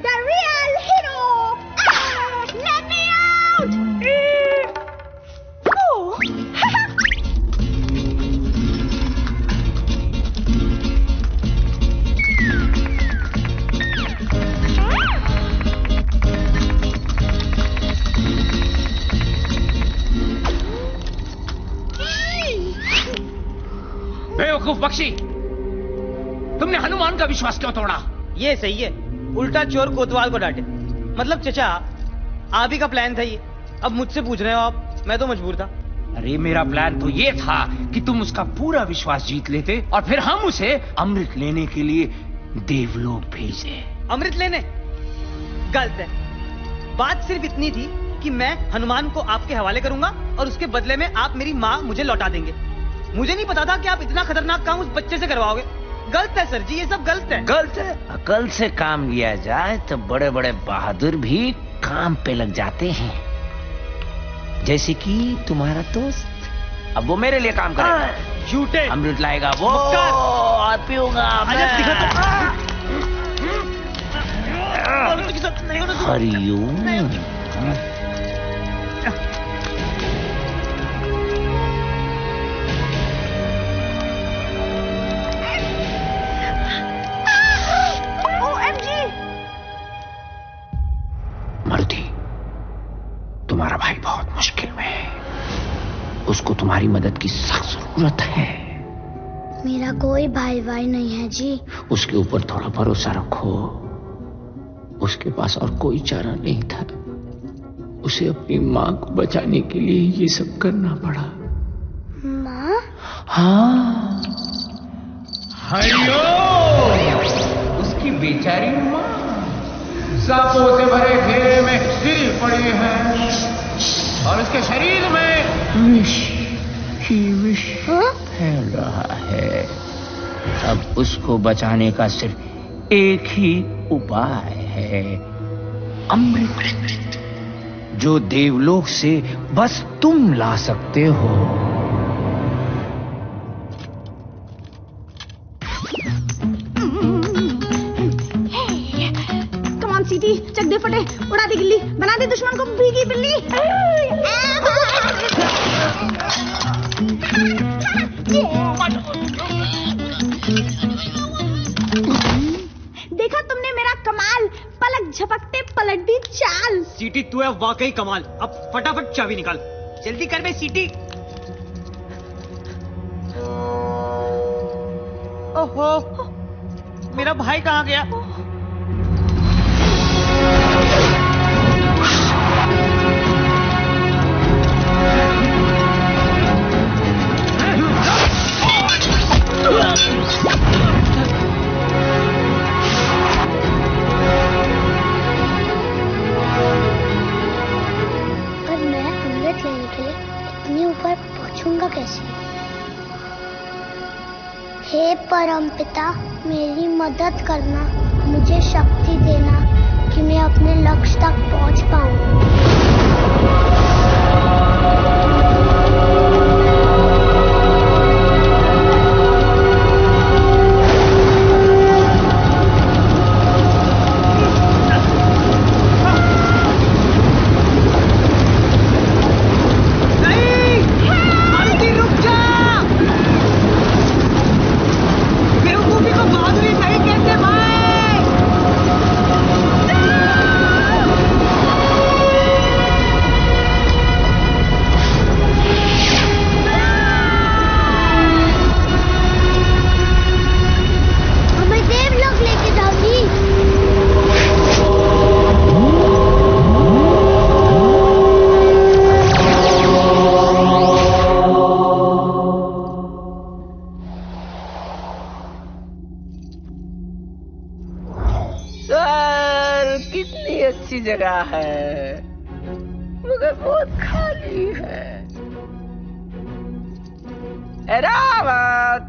the real hero, let me out. बेवकूफ पक्षी, तुमने हनुमान का विश्वास क्यों तोड़ा? ये सही है, उल्टा चोर कोतवाल को डांटे। मतलब चचा, आप ही का प्लान था ये, अब मुझसे पूछ रहे हो आप? मैं तो मजबूर था। अरे मेरा प्लान तो ये था कि तुम उसका पूरा विश्वास जीत लेते और फिर हम उसे अमृत लेने के लिए देवलोक भेजे। अमृत लेने? गलत है। बात सिर्फ इतनी थी कि मैं हनुमान को आपके हवाले करूंगा और उसके बदले में आप मेरी माँ मुझे लौटा देंगे। मुझे नहीं पता था कि आप इतना खतरनाक काम उस बच्चे से करवाओगे। गलत है सर जी, ये सब गलत है। गलत है? अकल से काम लिया जाए तो बड़े बड़े बहादुर भी काम पे लग जाते हैं, जैसे कि तुम्हारा दोस्त। अब वो मेरे लिए काम करेगा, झूठे अमृत लाएगा वो और पीऊंगा हरिओम। मारुति, तुम्हारा भाई बहुत मुश्किल में है, उसको तुम्हारी मदद की सख्त जरूरत है। मेरा कोई भाई नहीं है जी। उसके ऊपर थोड़ा भरोसा रखो, उसके पास और कोई चारा नहीं था, उसे अपनी माँ को बचाने के लिए ये सब करना पड़ा। माँ? हाँ, हरिओम। उसकी बेचारी माँ सांपों से भरे घेरे में गिरी पड़ी है और उसके शरीर में विष ही विष फैल रहा है। अब उसको बचाने का सिर्फ एक ही उपाय है, अमृत, जो देवलोक से बस तुम ला सकते हो। सीटी, चक दे फटे, उड़ा दे गिल्ली, बना दे दुश्मन को भीगी बिल्ली। देखा तुमने मेरा कमाल, पलक झपकते पलट दी चाल। सीटी तू है वाकई कमाल। अब फटाफट चाबी निकाल, जल्दी कर बे सीटी। ओहो, मेरा भाई कहाँ गया? पर मैं अमृत लेने के लिए इतनी ऊपर पहुंचूंगा कैसे? हे परमपिता, मेरी मदद करना, मुझे शक्ति देना कि मैं अपने लक्ष्य तक पहुंच पाऊं। जगह है। मगर बहुत खाली है। रावत,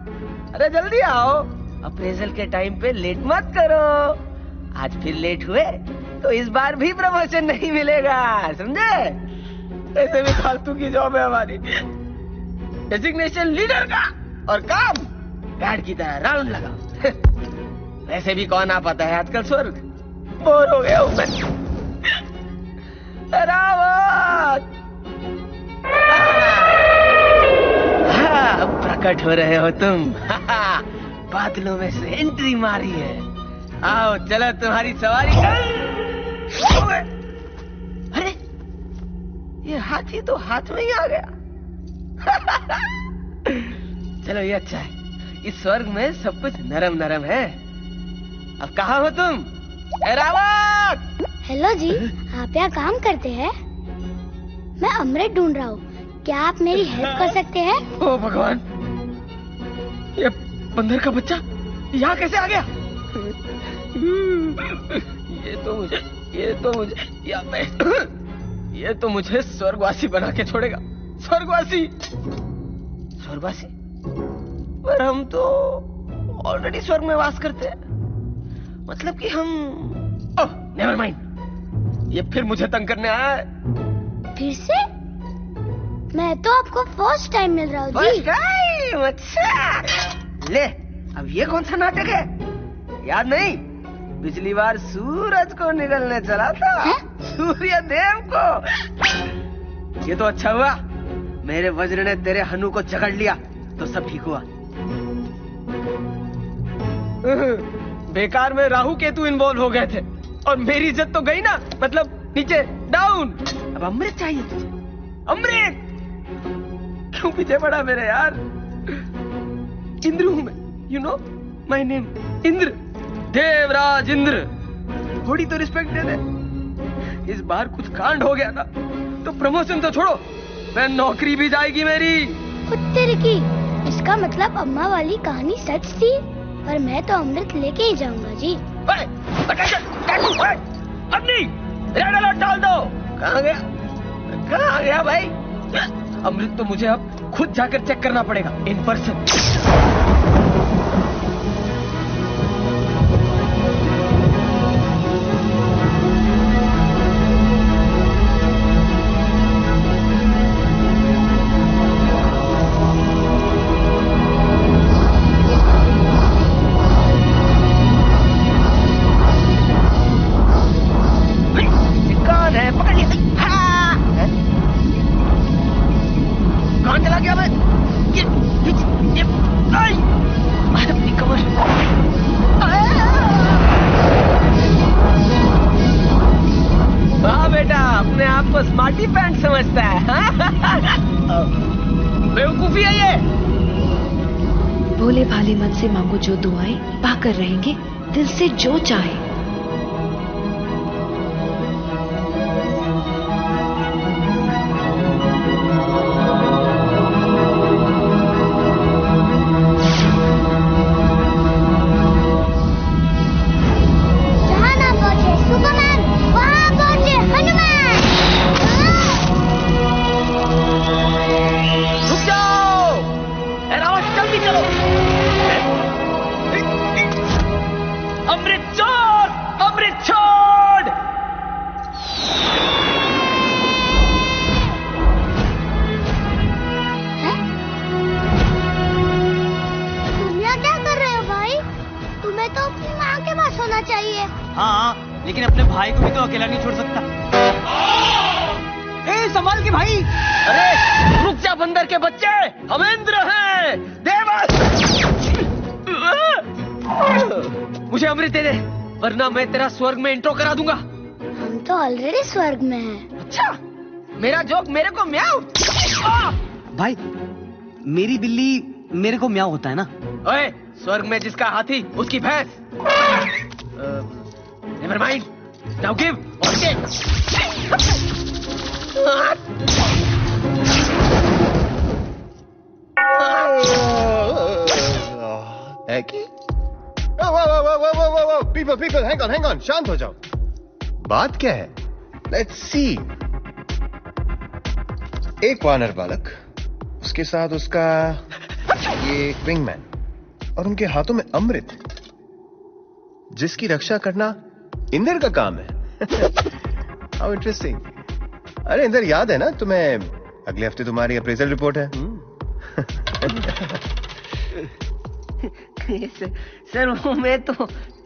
अरे जल्दी आओ, अप्रेजल के टाइम पे लेट मत करो। आज फिर लेट हुए तो इस बार भी प्रमोशन नहीं मिलेगा, समझे? ऐसे भी फालतू की जॉब है हमारी। डेजिग्नेशन लीडर का और काम गार्ड की तरह राउंड लगाओ। वैसे भी कौन आ पाता है आजकल स्वर्ग, बोर हो गया हूं मैं। रावत, अब प्रकट हो रहे हो तुम। बादलों में से एंट्री मारी है। आओ चलो तुम्हारी सवारी कर। अरे ये हाथी तो हाथ में ही आ गया। चलो ये अच्छा है, इस स्वर्ग में सब कुछ नरम नरम है। अब कहाँ हो तुम? रावत! हेलो जी, आप यहाँ काम करते हैं? मैं अमृत ढूंढ रहा हूँ, क्या आप मेरी हेल्प कर सकते हैं? ओ भगवान, ये बंदर का बच्चा यहाँ कैसे आ गया? ये तो मुझे स्वर्गवासी बना के छोड़ेगा। स्वर्गवासी पर हम तो ऑलरेडी स्वर्ग में वास करते हैं। मतलब कि हम नेवर माइंड, ये फिर मुझे तंग करने आया है। फिर से? मैं तो आपको फर्स्ट टाइम मिल रहा हूँ जी। अच्छा, ले अब ये कौन सा नाटक है? याद नहीं, पिछली बार सूरज को निगलने चला था, सूर्य देव को। ये तो अच्छा हुआ मेरे वज्र ने तेरे हनु को जकड़ लिया, तो सब ठीक हुआ। बेकार में राहु केतु इन्वॉल्व हो गए थे और मेरी इज्जत तो गई ना, मतलब नीचे डाउन। अब अमृत चाहिए तुझे, अमृत। क्यों पीछे पड़ा मेरे यार? इंद्र हूं मैं, you know my name Indra, Devraj Indra. थोड़ी तो रिस्पेक्ट दे दे। इस बार कुछ कांड हो गया ना तो प्रमोशन तो छोड़ो, मैं नौकरी भी जाएगी मेरी। कुत्ते की, इसका मतलब अम्मा वाली कहानी सच थी, पर मैं तो अमृत लेके ही जाऊंगा जी। अब नहीं, रेड अलर्ट डाल दो। कहाँ गया भाई? अमृत तो मुझे अब खुद जाकर चेक करना पड़ेगा इन पर्सन। स्मार्टी पैंट समझता है। बेवकूफी है ये। भोले भाले मन से मांगो जो दुआएं, पाकर रहेंगे दिल से जो चाहे। लेकिन अपने भाई को भी तो अकेला नहीं छोड़ सकता। संभाल के भाई। अरे रुक जा बंदर के बच्चे, हम इंद्र हैं, देवस। मुझे अमृत दे दे, वरना मैं तेरा स्वर्ग में इंट्रो करा दूंगा। हम तो ऑलरेडी स्वर्ग में हैं। अच्छा, मेरा जोक मेरे को म्याऊ। भाई मेरी बिल्ली मेरे को म्याऊ होता है ना। ओए, स्वर्ग में जिसका हाथी उसकी भैंस। Never mind. Now give or take. People, hang on, शांत हो जाओ। बात क्या है? Let's see. एक वानर बालक, उसके साथ उसका ये विंगमैन और उनके हाथों में अमृत, जिसकी रक्षा करना इंद्र का काम है। How interesting. अरे इंद्र, याद है ना तुम्हें, अगले हफ्ते तुम्हारी अप्रेजल रिपोर्ट है। सर वो मैं तो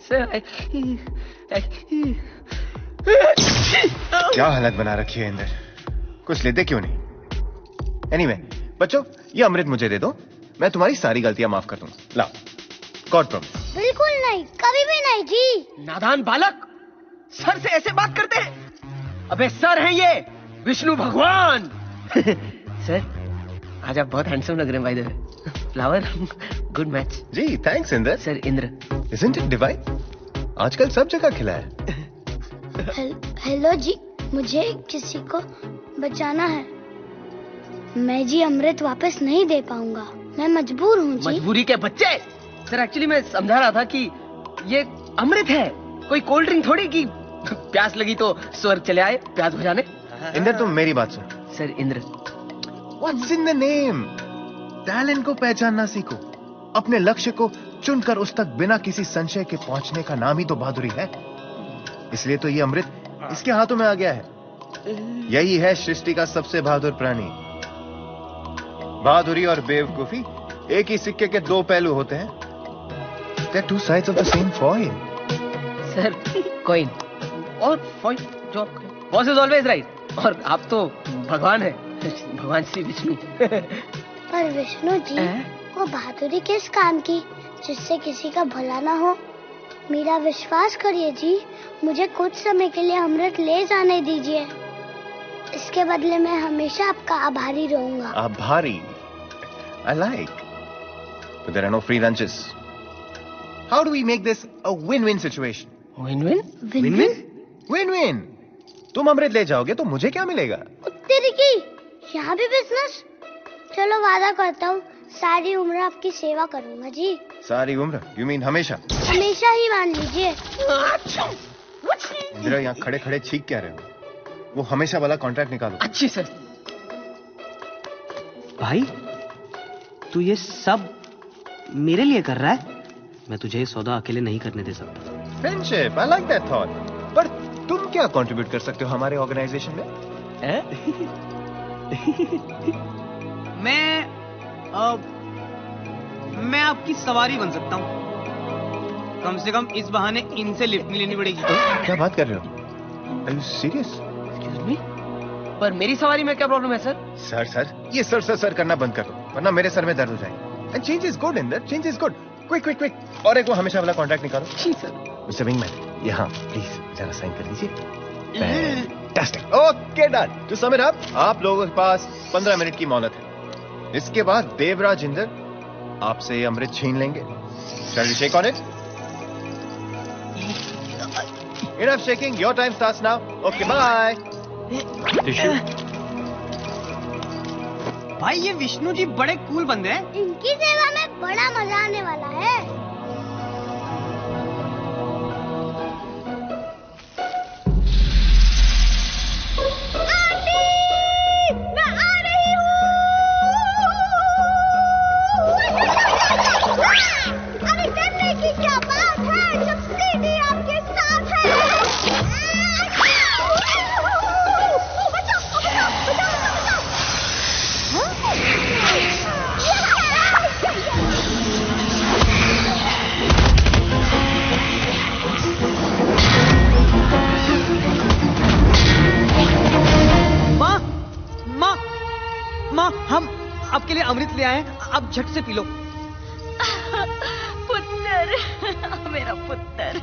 सर क्या हालत बना रखी है इंद्र, कुछ लेते क्यों नहीं? एनीवे, बच्चों ये अमृत मुझे दे दो, मैं तुम्हारी सारी गलतियां माफ कर दूंगा। लाओ, गॉड प्रॉमिस। बिल्कुल नहीं, कभी भी नहीं जी। नादान बालक, सर से ऐसे बात करते हैं? अबे सर हैं ये विष्णु भगवान। सर आज आप बहुत हैंडसम लग रहे हैं by the way. Flower, good match. जी thanks Indra. Sir Indra. Isn't it divine? आजकल सब जगह खिला है। हेलो जी, मुझे किसी को बचाना है। मैं जी अमृत वापस नहीं दे पाऊंगा, मैं मजबूर हूँ जी। मजबूरी के बच्चे। सर एक्चुअली मैं समझा रहा था कि ये अमृत है, कोई कोल्ड ड्रिंक थोड़ी कि प्यास लगी तो स्वर्ग चले आए प्यास बुझाने। इंद्र तुम मेरी बात सुन। Sir Indra. What's in the name? Talent को पहचानना सीखो, अपने लक्ष्य को चुनकर उस तक बिना किसी संशय के पहुंचने का नाम ही तो बहादुरी है। इसलिए तो ये अमृत इसके हाथों में आ गया है। यही है सृष्टि का सबसे बहादुर प्राणी। बहादुरी और बेवकूफी एक ही सिक्के के दो पहलू होते हैं। They're two sides of the same coin. Sir coin और फॉइन, जो बॉस इज ऑलवेज राइट। और आप तो भगवान है, भगवान श्री विष्णु। पर विष्णु जी वो बहादुरी किस काम की जिससे किसी का भला ना हो? मेरा विश्वास करिए जी, मुझे कुछ समय के लिए अमृत ले जाने दीजिए। इसके बदले मैं हमेशा आपका आभारी रहूंगा। आभारी? I like. But there are no free lunches. How do we make this a win-win situation? Win-win? Win-win? Win-win. तुम अमृत ले जाओगे तो मुझे क्या मिलेगा? तेरी की यहाँ भी बिजनेस? चलो वादा करता हूँ सारी उम्र आपकी सेवा करूंगा जी। सारी उम्र? You mean हमेशा? हमेशा ही मान लीजिए। इंदिरा यहाँ खड़े खड़े छींक क्या रहे हो? वो हमेशा वाला कॉन्ट्रैक्ट निकालो। अच्छी सर। भाई तू ये सब मेरे लिए कर रहा है? मैं तुझे सौदा अकेले नहीं करने दे सकता। Friendship, I like that thought. पर तुम क्या कंट्रीब्यूट कर सकते हो हमारे ऑर्गेनाइजेशन में? मैं आपकी सवारी बन सकता हूँ। कम से कम इस बहाने इनसे लिफ्ट नहीं लेनी पड़ेगी। क्या बात कर रहे हो? Are you serious? Excuse me? पर मेरी सवारी में क्या प्रॉब्लम है सर? सर ये सर करना बंद कर दो, वरना मेरे सर में दर्द हो जाएगा। And change is good, Inder. Change is good. Quick. और एक वो हमेशा वाला कॉन्ट्रैक्ट निकालो। जी सर। मिस्टर विंगमैन, यहाँ प्लीज जरा साइन कर लीजिए। Fantastic. Okay, done. To sum it up, आप लोगों के पास 15 मिनट की मोहलत है। इसके बाद देवराज इंद्र आपसे अमृत छीन लेंगे। Shall we shake on it? Enough shaking. Your time starts now. Okay, bye. भाई ये विष्णु जी बड़े कूल बंदे हैं। इनकी सेवा में बड़ा मजा आने वाला है। आंटी, मैं आ रही हूँ। अरे डरने की क्या बात है जब सीधी आपके साथ है। माँ, हम आपके लिए अमृत ले आए हैं, आप झट से पी लो। पुत्र, मेरा पुत्र।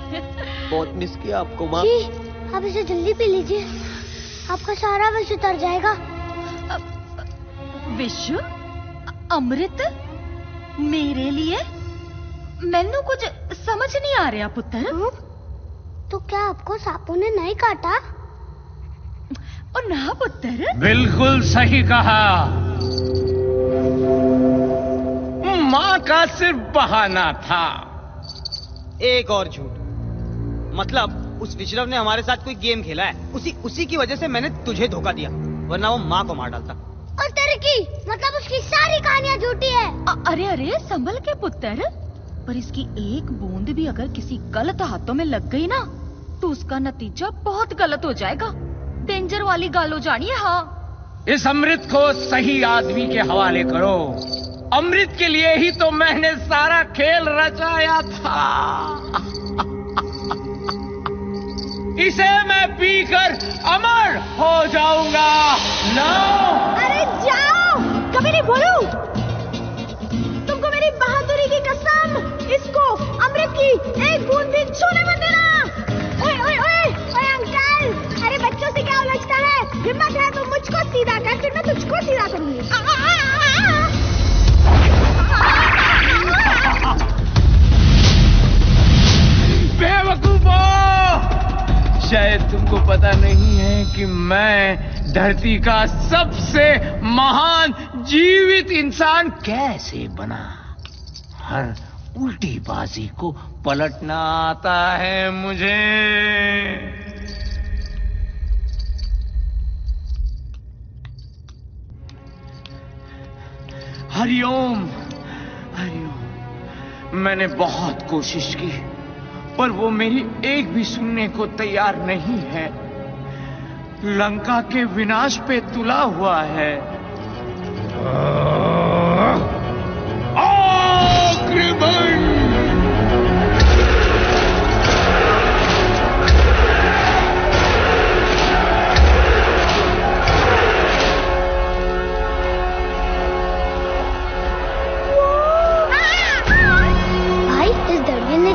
बहुत मिस किया आपको माँ। जी, आप इसे जल्दी पी लीजिए, आपका सारा विष उतर जाएगा। विषु? अमृत? मेरे लिए? मैंने कुछ समझ नहीं आ रहा पुत्र। तो क्या आपको सांपों ने नहीं काटा? और ना पुत्र? बिल्कुल सही कहा। माँ का सिर्फ बहाना था। एक और झूठ। मतलब उस विश्रव ने हमारे साथ कोई गेम खेला है, उसी की वजह से मैंने तुझे धोखा दिया, वरना वो माँ को मार डालता। और तेरे की मतलब उसकी सारी कहानियाँ झूठी है। अरे अरे संभल के पुत्र, पर इसकी एक बूंद भी अगर किसी गलत हाथों में लग गई ना तो उसका नतीजा बहुत गलत हो जाएगा। डेंजर वाली गालो जानिए। हाँ, इस अमृत को सही आदमी के हवाले करो। अमृत के लिए ही तो मैंने सारा खेल रचाया था। इसे मैं पीकर अमर हो जाऊंगा। अरे जाओ, कभी नहीं बोलूं। तुमको मेरी बहादुरी की कसम, इसको अमृत की एक बूंद भी छूने मत देना। ओए ओए ओए ओए अंकल, अरे बच्चों से क्या उलझता है? हिम्मत है तो मुझको सीधा कर, फिर मैं तुझको सीधा करूंगी। बेवकूफो, शायद तुमको पता नहीं है कि मैं धरती का सबसे महान जीवित इंसान कैसे बना। हर उल्टी बाजी को पलटना आता है मुझे। हरिओम, हरिओम। मैंने बहुत कोशिश की पर वो मेरी एक भी सुनने को तैयार नहीं है। लंका के विनाश पे तुला हुआ है।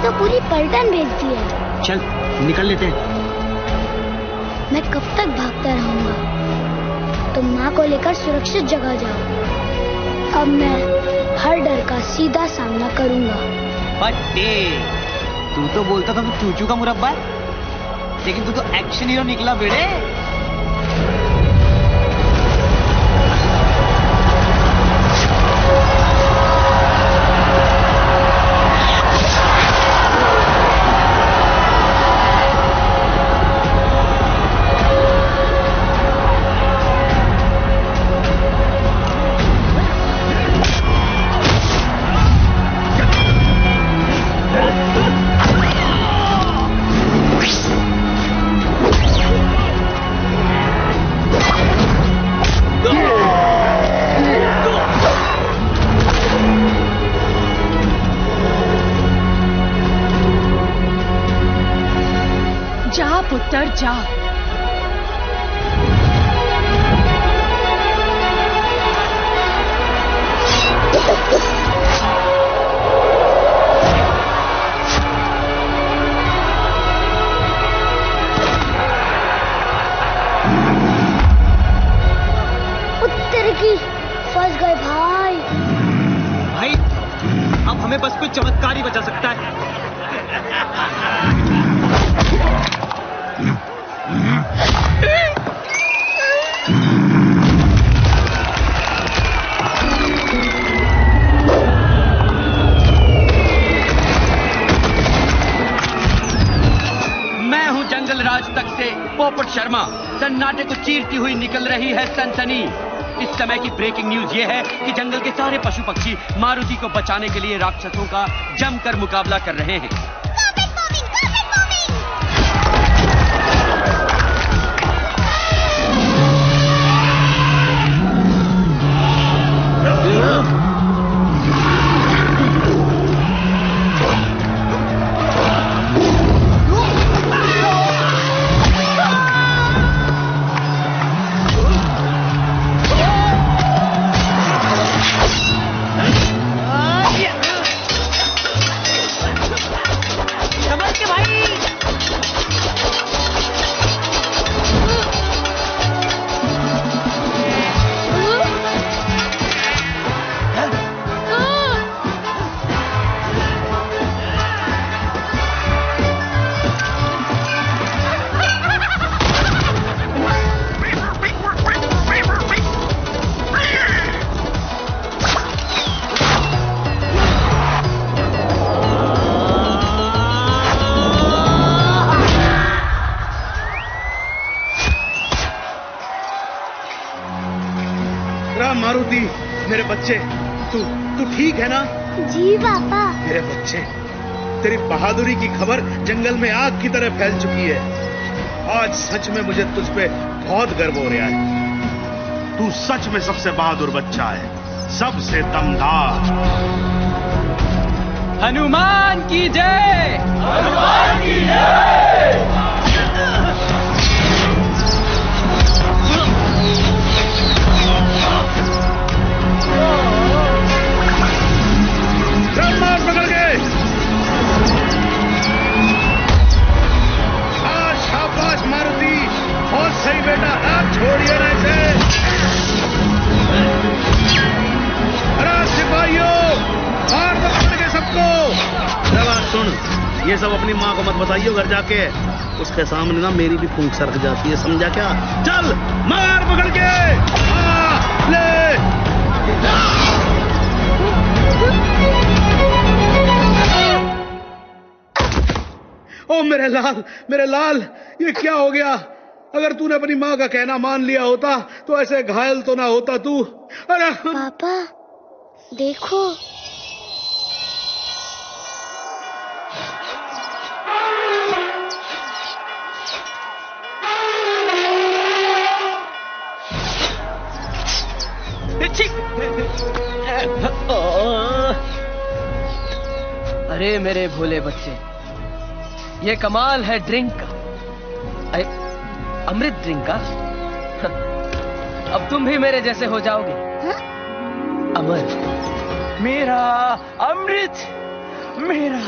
तो पूरी पलटन भेज दी है। चल निकल लेते हैं। मैं कब तक भागता रहूंगा? तुम माँ को लेकर सुरक्षित जगह जाओ। अब मैं हर डर का सीधा सामना करूंगा। बट्टे, तू तो बोलता था तू चूचू का मुरब्बा है, लेकिन तू तो एक्शन हीरो निकला बेड़े। पुत्र जा। उत्तर की फंस गए भाई। भाई अब हमें बस कोई चमत्कार ही बचा सकता है। मैं हूं जंगल राज तक से पोपट शर्मा। सन्नाटे को चीरती हुई निकल रही है सनसनी। इस समय की ब्रेकिंग न्यूज ये है कि जंगल के सारे पशु पक्षी मारुति को बचाने के लिए राक्षसों का जमकर मुकाबला कर रहे हैं। बेटा मारुति, मेरे बच्चे, तू ठीक है ना? जी पापा। मेरे बच्चे, तेरी बहादुरी की खबर जंगल में आग की तरह फैल चुकी है। आज सच में मुझे तुझ पे बहुत गर्व हो रहा है। तू सच में सबसे बहादुर बच्चा है, सबसे दमदार। हनुमान की जय! हनुमान की जय! ब्रह्मास्त्र पकड़ गए। शाबाश मारुति, बहुत सही बेटा, आप छोड़िए ना इसे। अरे सिपाहियों, मार दो पकड़ के सबको। बात सुन, ये सब अपनी माँ को मत बताइयो घर जाके, उसके सामने ना मेरी भी फूंक सरक जाती है, समझा क्या? चल मार पकड़ के। ले ओ मेरे लाल, ये क्या हो गया? अगर तूने अपनी माँ का कहना मान लिया होता तो ऐसे घायल तो ना होता तू। अरे पापा देखो, अरे मेरे भोले बच्चे, ये कमाल है ड्रिंक का, अमृत ड्रिंक का। अब तुम भी मेरे जैसे हो जाओगे। अमर, मेरा अमृत, मेरा।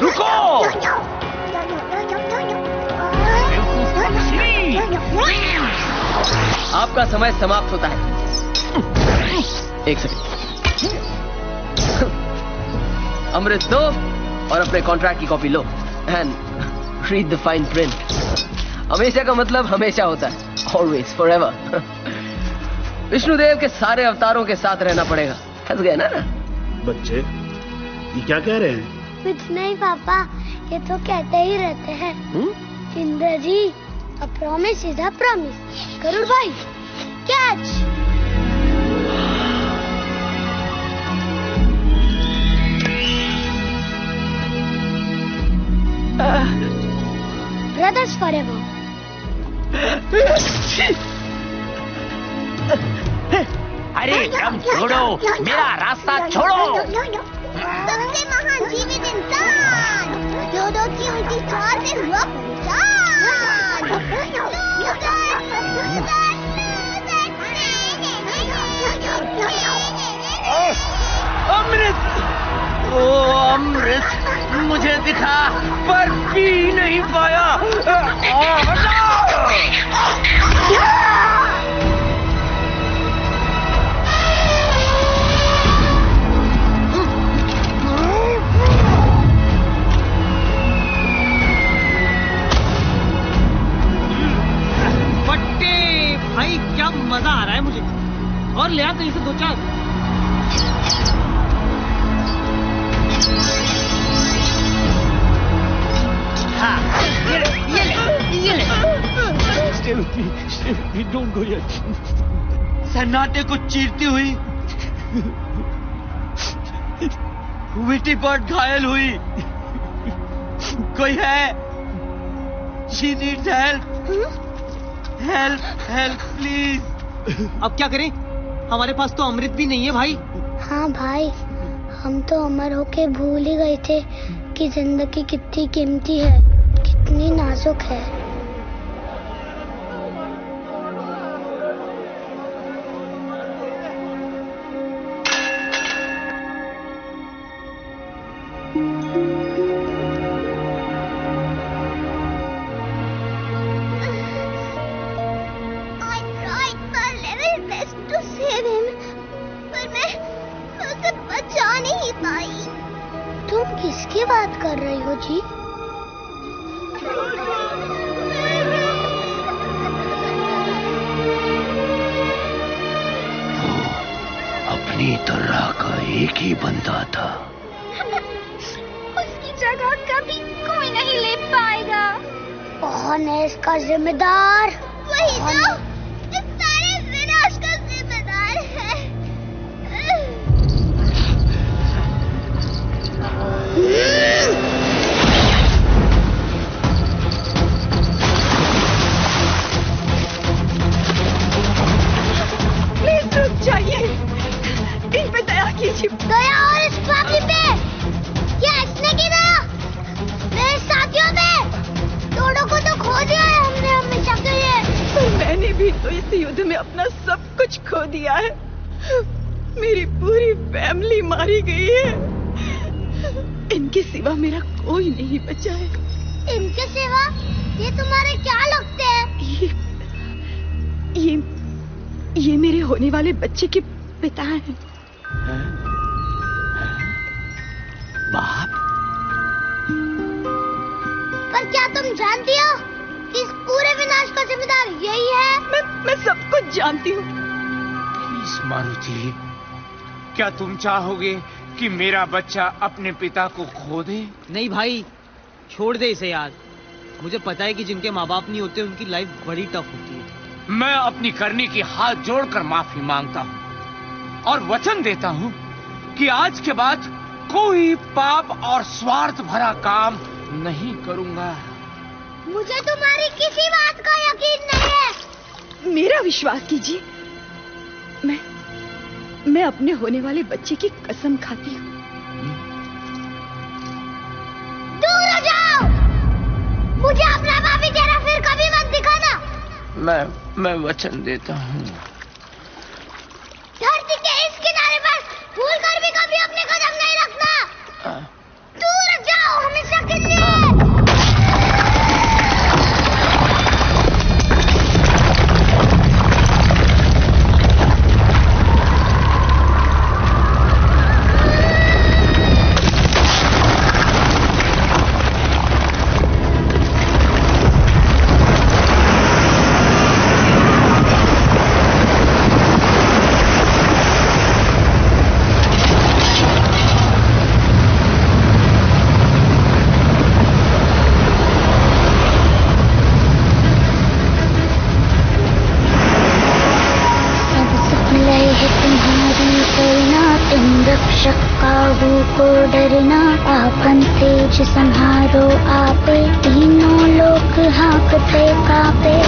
रुको, आपका समय समाप्त होता है। एक सेकंड, अमृत दो और अपने कॉन्ट्रैक्ट की copy low and read the fine print. हमेशा का मतलब हमेशा होता है, ऑलवेज, फॉरएवर। विष्णुदेव के सारे अवतारों के साथ रहना पड़ेगा। फंस गए ना? बच्चे, ये क्या कह रहे हैं? कुछ नहीं पापा, ये तो कहते ही रहते हैं। Indra ji, a promise is a promise. Garud भाई, कैच। Brothers forever. अरे दम छोड़ो, मेरा रास्ता छोड़ो। सबसे महान जीवित इंसान, योदों की उल्टी चाल से हुआ अमृत, ओ अमृत मुझे दिखा पर पी नहीं पाया। फट्टे भाई, क्या मजा आ रहा है मुझे। और ले आ कहीं से दो चार। Don't go yet. सन्नाटे को चीरती हुई विटी पॉट घायल हुई। कोई है? She needs help. Help, please. अब क्या करें? हमारे पास तो अमृत भी नहीं है भाई। हाँ भाई, हम तो अमर होके भूल ही गए थे कि जिंदगी कितनी कीमती है, कितनी नाजुक है। तुम किसकी बात कर रही हो जी? अपनी तरह का एक ही बंदा था। उसकी जगह कभी कोई नहीं ले पाएगा। कौन है इसका जिम्मेदार? वही तो इस सारे विनाश का जिम्मेदार है। प्लीज रुक जाइए, इन पे दया कीजिए। दया और इस पापी पे? क्या इसने की दया? मेरे साथियों पे? दोनों को तो खो दिया है हमने हमेशा के लिए। मैंने भी तो इस युद्ध में अपना सब कुछ खो दिया है। मेरी पूरी फैमिली मारी गई है। इनके सिवा मेरा कोई नहीं बचा है। इनके सिवा? ये तुम्हारे क्या लगते हैं? ये मेरे होने वाले बच्चे के पिता हैं। बाप? पर क्या तुम जानती हो कि इस पूरे विनाश का जिम्मेदार यही है? मैं सब कुछ जानती हूँ। प्लीज मारुति, क्या तुम चाहोगे कि मेरा बच्चा अपने पिता को खो दे? नहीं भाई, छोड़ दे इसे यार। मुझे पता है कि जिनके माँ बाप नहीं होते उनकी लाइफ बड़ी टफ होती है। मैं अपनी करनी की हाथ जोड़कर माफी मांगता हूँ और वचन देता हूँ कि आज के बाद कोई पाप और स्वार्थ भरा काम नहीं करूंगा। मुझे तुम्हारी किसी बात का यकीन नहीं है। मेरा विश्वास कीजिए, मैं अपने होने वाले बच्चे की कसम खाती हूँ। दूर हो जाओ, मुझे अपना पापी चेहरा फिर कभी मत दिखाना। मैं वचन देता हूँ। धरती के इस किनारे पर भूल कर भी कभी अपने कदम नहीं रखना। दूर जाओ हमेशा के लिए। को डरना, आपन तेज संहारो आपे, तीनों लोग हाँकते कापे।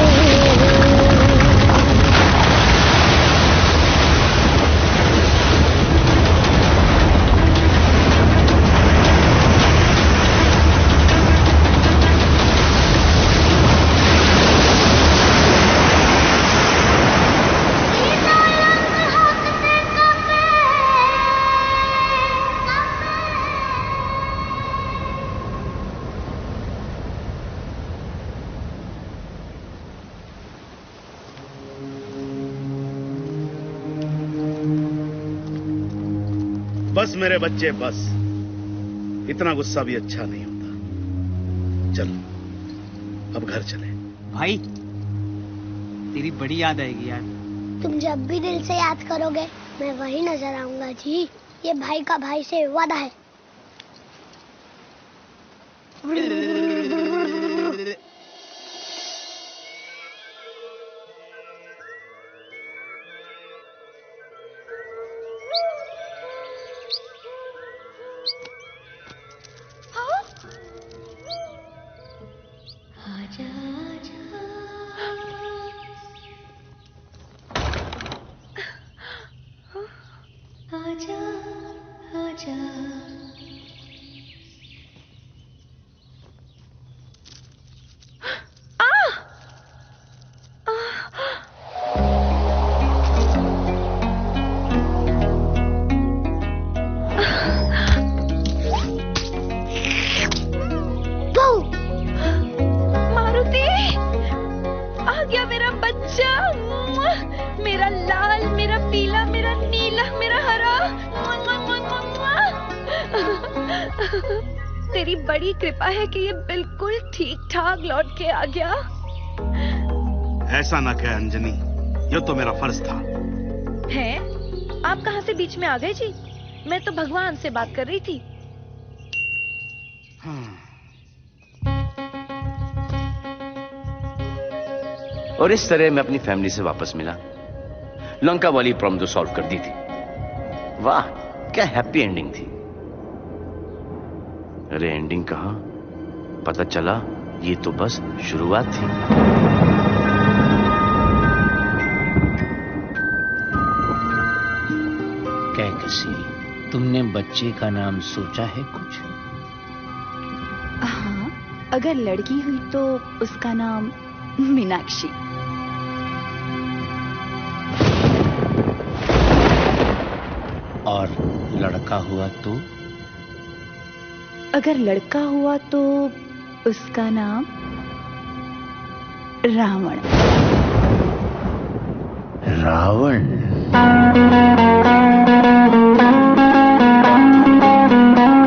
बस मेरे बच्चे बस, इतना गुस्सा भी अच्छा नहीं होता। चलो अब घर चले। भाई तेरी बड़ी याद आएगी यार। तुम जब भी दिल से याद करोगे मैं वही नजर आऊंगा जी। ये भाई का भाई से वादा है। तेरी बड़ी कृपा है कि ये बिल्कुल ठीक ठाक लौट के आ गया। ऐसा ना कह अंजनी, ये तो मेरा फर्ज था। है? आप कहाँ से बीच में आ गए जी? मैं तो भगवान से बात कर रही थी। और इस तरह मैं अपनी फैमिली से वापस मिला। लंका वाली प्रॉब्लम तो सॉल्व कर दी थी। वाह, क्या हैप्पी एंडिंग थी। अरे एंडिंग कहां, पता चला ये तो बस शुरुआत थी। क्या कसीरी, तुमने बच्चे का नाम सोचा है कुछ? हाँ, अगर लड़की हुई तो उसका नाम मीनाक्षी। और लड़का हुआ तो? अगर लड़का हुआ तो उसका नाम रावण। रावण?